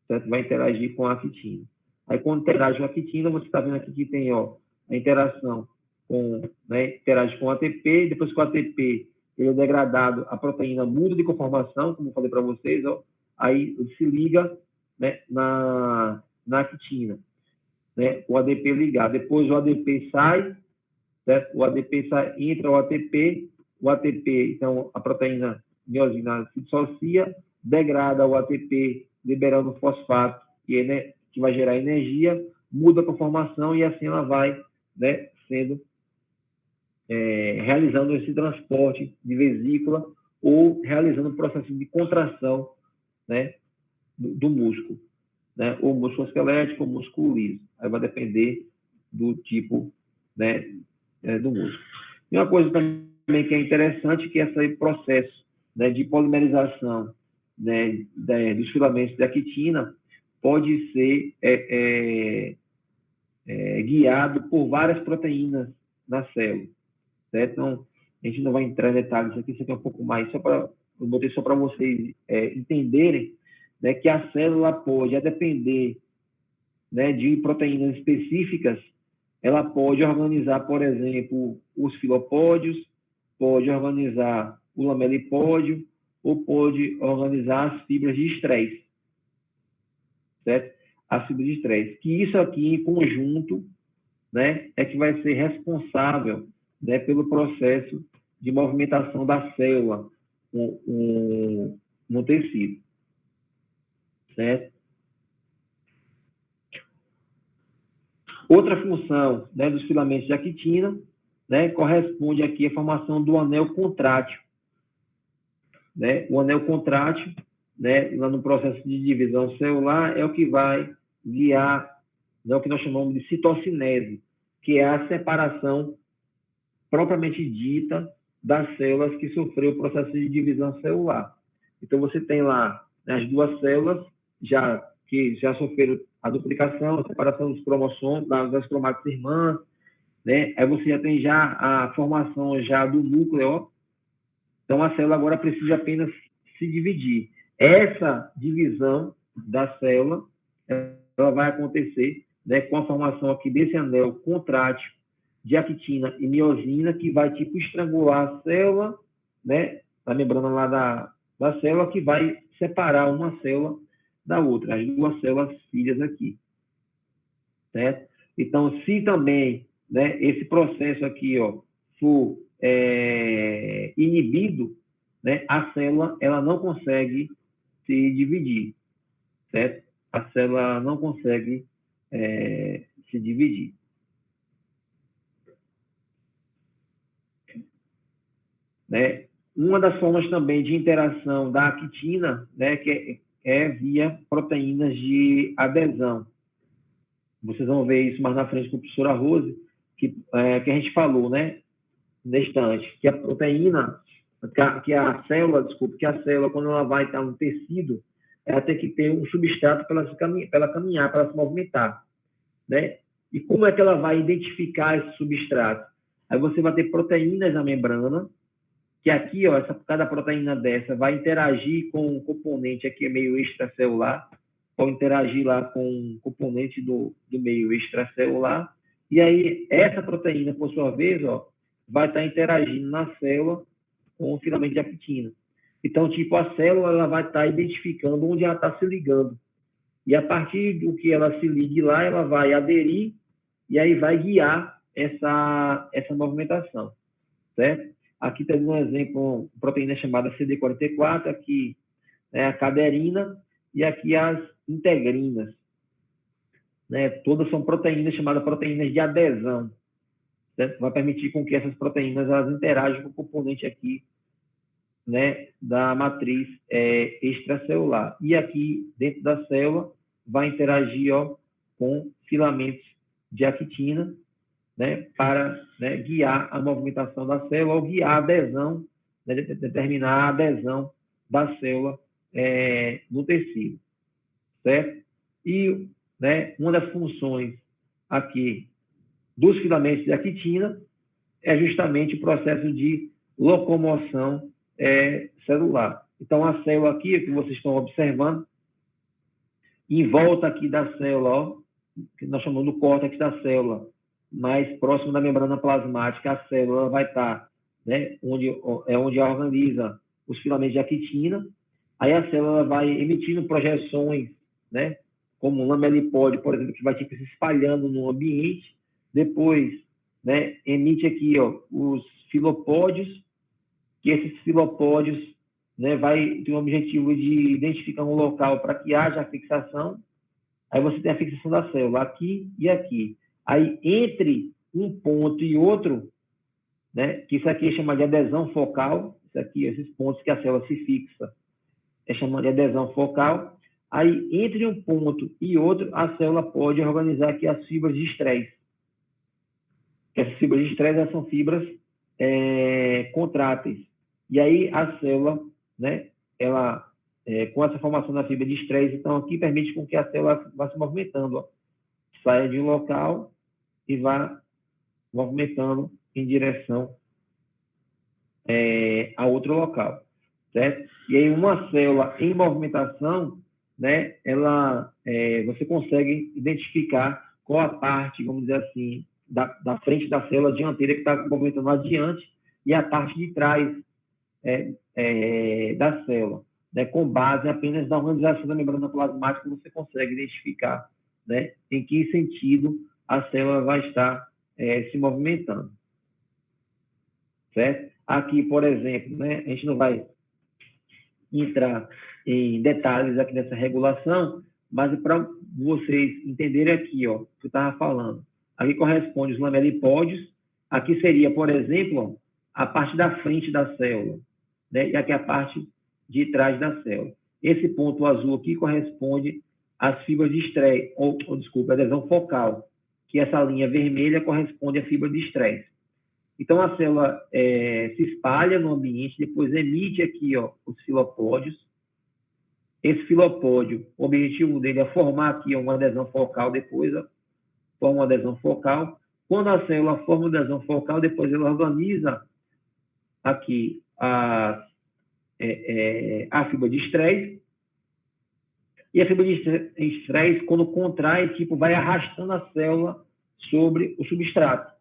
certo? Vai interagir com a actina. Aí, quando interage com a actina, você está vendo aqui que tem, ó, a interação né, interage com o ATP, depois que o ATP ele é degradado, a proteína muda de conformação, como eu falei para vocês, ó, aí se liga, né, na actina, né, o ADP ligar. Depois o ADP sai, certo? O ADP sai, entra o ATP, então a proteína miosina se dissocia, degrada o ATP, liberando fosfato, que vai gerar energia, muda a conformação e assim ela vai, né, sendo realizando esse transporte de vesícula ou realizando o processo de contração, né, do músculo, né, ou músculo esquelético ou músculo liso. Aí vai depender do tipo, né, do músculo. E uma coisa também que é interessante, que esse processo, né, de polimerização, né, dos filamentos de actina pode ser guiado por várias proteínas na célula, certo? Então, a gente não vai entrar em detalhes aqui, isso aqui é um pouco mais, eu botei só para vocês entenderem, né, que a célula pode, a depender, né, de proteínas específicas, ela pode organizar, por exemplo, os filopódios, pode organizar o lamelipódio, ou pode organizar as fibras de estresse, certo? As fibras de estresse. Que isso aqui, em conjunto, né, é que vai ser responsável, né, pelo processo de movimentação da célula no tecido, certo? Outra função, né, dos filamentos de actina, né, corresponde aqui à formação do anel contrátil, né? O anel contrátil, né, lá no processo de divisão celular, é o que vai guiar, né, o que nós chamamos de citocinese, que é a separação propriamente dita das células que sofreu o processo de divisão celular. Então, você tem lá, né, as duas células que já sofreram a duplicação, a separação dos cromossomos, das cromátides irmãs, né? Aí você já tem a formação do núcleo, ó. Então, a célula agora precisa apenas se dividir. Essa divisão da célula, ela vai acontecer, né, com a formação aqui desse anel contrátil de actina e miosina, que vai, tipo, estrangular a célula, né, a membrana lá da célula, que vai separar uma célula da outra, as duas células filhas aqui, certo? Então, se também, né, esse processo aqui, ó, for inibido, né, a célula ela não consegue se dividir, certo? A célula não consegue se dividir. Né? Uma das formas também de interação da actina, né, que é via proteínas de adesão, vocês vão ver isso mais na frente com a professora Rose, que a gente falou, né, nesse instante, que a proteína, que a célula, quando ela vai estar no tecido, ela tem que ter um substrato para ela caminhar, para ela se movimentar, né? E como é que ela vai identificar esse substrato? Aí você vai ter proteínas na membrana, que aqui, ó, cada proteína dessa vai interagir com um componente aqui meio extracelular, ou interagir lá com um componente do meio extracelular, e aí essa proteína, por sua vez, ó, vai estar interagindo na célula com o filamento de actina. Então, tipo, a célula ela vai estar identificando onde ela está se ligando. E a partir do que ela se ligue lá, ela vai aderir e aí vai guiar essa movimentação, certo? Aqui tem um exemplo, uma proteína chamada CD44, aqui é a caderina e aqui as integrinas, né? Todas são proteínas chamadas proteínas de adesão, certo? Vai permitir com que essas proteínas elas interajam com o componente aqui, né, da matriz extracelular. E aqui, dentro da célula, vai interagir, ó, com filamentos de actina, né, para, né, guiar a movimentação da célula ou guiar a adesão, né, determinar a adesão da célula no tecido, certo? E, né, uma das funções aqui dos filamentos de actina é justamente o processo de locomoção celular. Então, a célula aqui, que vocês estão observando, em volta aqui da célula, ó, que nós chamamos do córtex da célula, mais próximo da membrana plasmática, a célula vai estar, né, onde organiza os filamentos de actina. Aí a célula vai emitindo projeções, né, como um lamelipódio, por exemplo, que vai tipo, se espalhando no ambiente. Depois, né, emite aqui, ó, os filopódios, que esses filopódios, né, vai ter o objetivo de identificar um local para que haja a fixação. Aí você tem a fixação da célula aqui e aqui. Aí, entre um ponto e outro, né, que isso aqui é chamado de adesão focal, isso aqui, esses pontos que a célula se fixa, é chamado de adesão focal. Aí, entre um ponto e outro, a célula pode organizar aqui as fibras de estresse. Essas fibras de estresse são fibras contráteis. E aí, a célula, né, ela, com essa formação da fibra de estresse, então, aqui permite com que a célula vá se movimentando, ó, saia de um local e vá movimentando em direção a outro local, certo? E aí, uma célula em movimentação, né, ela, você consegue identificar qual a parte, vamos dizer assim, da frente da célula dianteira que está movimentando adiante e a parte de trás da célula, né, com base apenas na organização da membrana plasmática, você consegue identificar, né, em que sentido a célula vai estar se movimentando, certo? Aqui, por exemplo, né, a gente não vai entrar em detalhes aqui nessa regulação, mas para vocês entenderem aqui, ó, que eu estava falando, aqui corresponde os lamelipódios, aqui seria, por exemplo, ó, a parte da frente da célula, né, e aqui a parte de trás da célula. Esse ponto azul aqui corresponde às fibras de estresse, adesão focal, que essa linha vermelha corresponde à fibra de estresse. Então, a célula se espalha no ambiente, depois emite aqui, ó, os filopódios. Esse filopódio, o objetivo dele é formar aqui uma adesão focal, depois ó, forma uma adesão focal. Quando a célula forma uma adesão focal, depois ela organiza aqui a fibra de estresse. E a fibra de estresse, quando contrai, tipo, vai arrastando a célula sobre o substrato,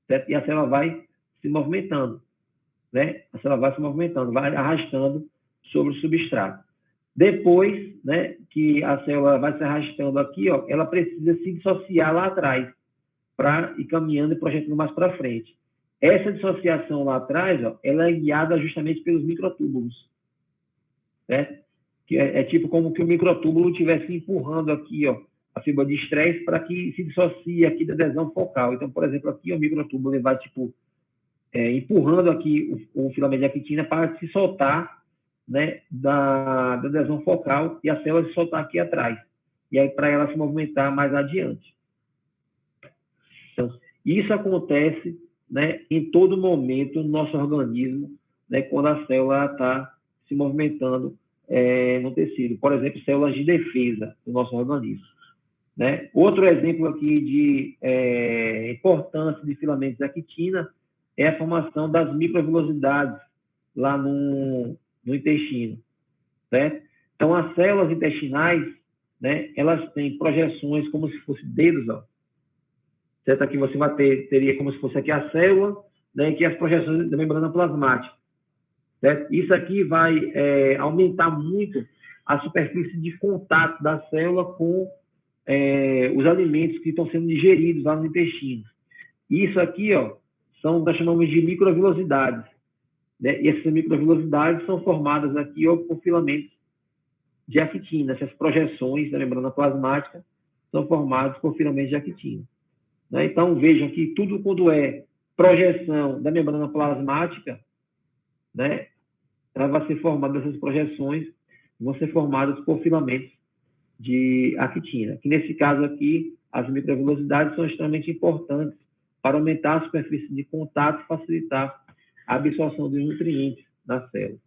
certo? E a célula vai se movimentando, né? A célula vai se movimentando, vai arrastando sobre o substrato. Depois, né, que a célula vai se arrastando aqui, ó, ela precisa se dissociar lá atrás para ir caminhando e projetando mais para frente. Essa dissociação lá atrás, ó, ela é guiada justamente pelos microtúbulos, certo? Que é tipo como que o microtúbulo estivesse empurrando aqui, ó, a fibra de estresse para que se dissocie aqui da adesão focal. Então, por exemplo, aqui o microtúbulo vai tipo empurrando aqui o filamento de actina para se soltar, né, da adesão focal e a célula se soltar aqui atrás. E aí para ela se movimentar mais adiante, Então, isso acontece, né, em todo momento no nosso organismo, né, quando a célula está se movimentando no tecido. Por exemplo, células de defesa do nosso organismo. Né? Outro exemplo aqui de importância de filamentos de actina é a formação das microvilosidades lá no intestino. Certo? Então, as células intestinais, né, elas têm projeções como se fossem dedos, ó. Certo? Aqui você teria como se fosse aqui a célula, né, aqui as projeções da membrana plasmática. Certo? Isso aqui vai aumentar muito a superfície de contato da célula com os alimentos que estão sendo digeridos lá no intestino. Isso aqui, ó, nós chamamos de microvilosidades. Né? E essas microvilosidades são formadas aqui, ó, por filamentos de actina. Essas projeções da membrana plasmática são formadas por filamentos de actina. Né? Então, vejam que tudo quando é projeção da membrana plasmática, né, ela vai ser formada, essas projeções vão ser formadas por filamentos de actina. Que nesse caso aqui, as microvilosidades são extremamente importantes para aumentar a superfície de contato e facilitar a absorção dos nutrientes na célula.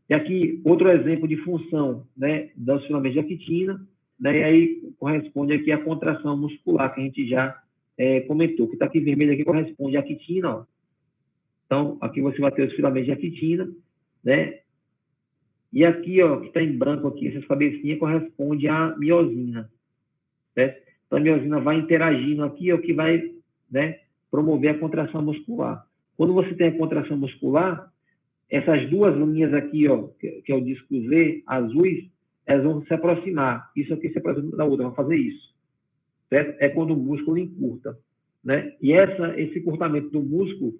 E aqui, outro exemplo de função, né, dos filamentos de actina, né, e aí corresponde aqui à contração muscular, que a gente já comentou. O que está aqui vermelho aqui corresponde à actina, ó. Então, aqui você vai ter os filamentos de actina, né? E aqui, ó, que está em branco aqui, essas cabecinhas, corresponde à miosina, certo? Então, a miosina vai interagindo aqui, ó, que vai, né, promover a contração muscular. Quando você tem a contração muscular, essas duas linhas aqui, ó, que é o disco Z, azuis, elas vão se aproximar. Isso aqui se aproxima da outra, vão fazer isso, certo? É quando o músculo encurta, né? E esse encurtamento do músculo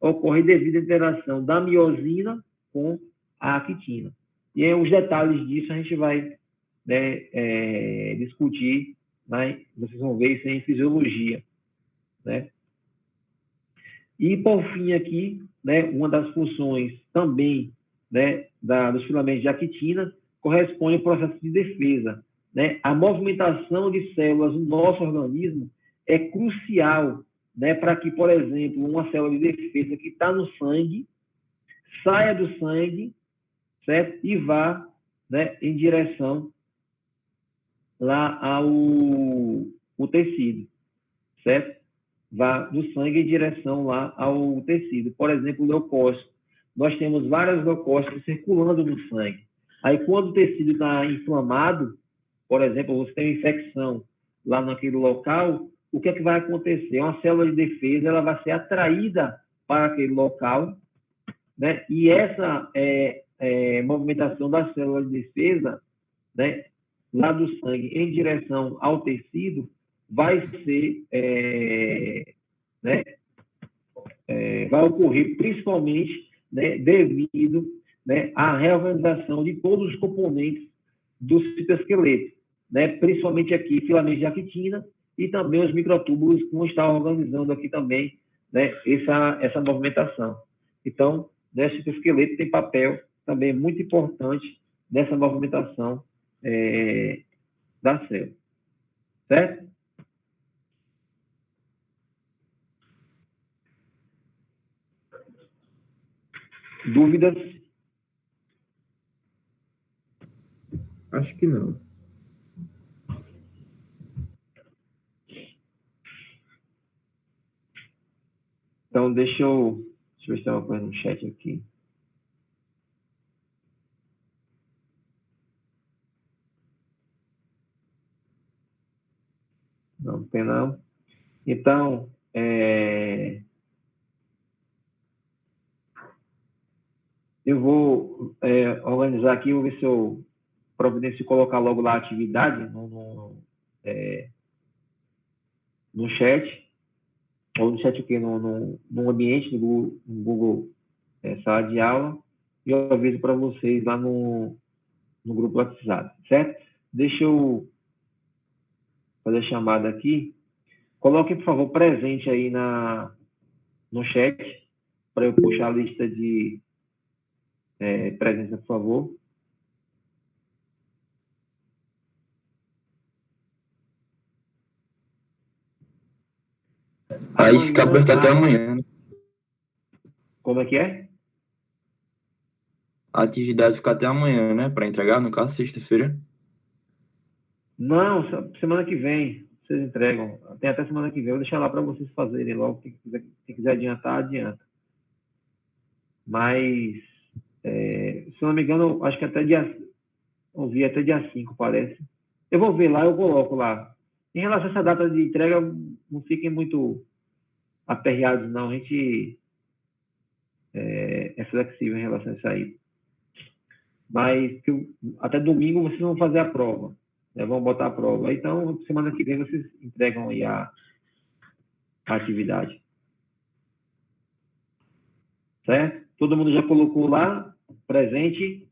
ocorre devido à interação da miosina com a actina. E aí, os detalhes disso a gente vai, né, discutir, né? Vocês vão ver isso em fisiologia, né? E, por fim, aqui, né, uma das funções também, né, dos filamentos de actina corresponde ao processo de defesa, né? A movimentação de células no nosso organismo é crucial, né, para que, por exemplo, uma célula de defesa que está no sangue saia do sangue, certo? E vá, né, em direção lá ao tecido, certo? Vá do sangue em direção lá ao tecido. Por exemplo, o leucócito. Nós temos vários leucócitos circulando no sangue. Aí, quando o tecido está inflamado, por exemplo, você tem uma infecção lá naquele local, o que é que vai acontecer? Uma célula de defesa, ela vai ser atraída para aquele local, né? E essa movimentação da célula de defesa, né, lá do sangue em direção ao tecido, vai ser, vai ocorrer principalmente, né, devido, né, à reorganização de todos os componentes do citoesqueleto, né, principalmente aqui filamentos de actina e também os microtúbulos que vão estar organizando aqui também, né, essa movimentação. Então, né, o citoesqueleto tem papel também muito importante nessa movimentação da célula. Certo? Dúvidas? Acho que não. Então, deixa eu ver se tem uma coisa no chat aqui. Não tem não. Então, eu vou organizar aqui, vou ver se eu providencio colocar logo lá a atividade no chat, ou no chat aqui, no ambiente do Google Sala de Aula, e eu aviso para vocês lá no grupo WhatsApp, certo? Deixa eu fazer a chamada aqui. Coloque, por favor, presente aí no chat, para eu puxar a lista de presença, por favor. Aí fica aberto até amanhã. Como é que é? A atividade fica até amanhã, né? Para entregar, no caso, sexta-feira. Não, semana que vem vocês entregam. Tem até semana que vem. Eu vou deixar lá para vocês fazerem logo. Quem quiser adiantar, adianta. Mas, se eu não me engano, acho que até dia 5, parece. Eu vou ver lá, eu coloco lá. Em relação a essa data de entrega, não fiquem muito aperreados, não. A gente é flexível em relação a isso aí. Mas até domingo vocês vão fazer a prova. Né? Vão botar a prova. Então, semana que vem vocês entregam aí a atividade. Certo? Todo mundo já colocou lá, presente.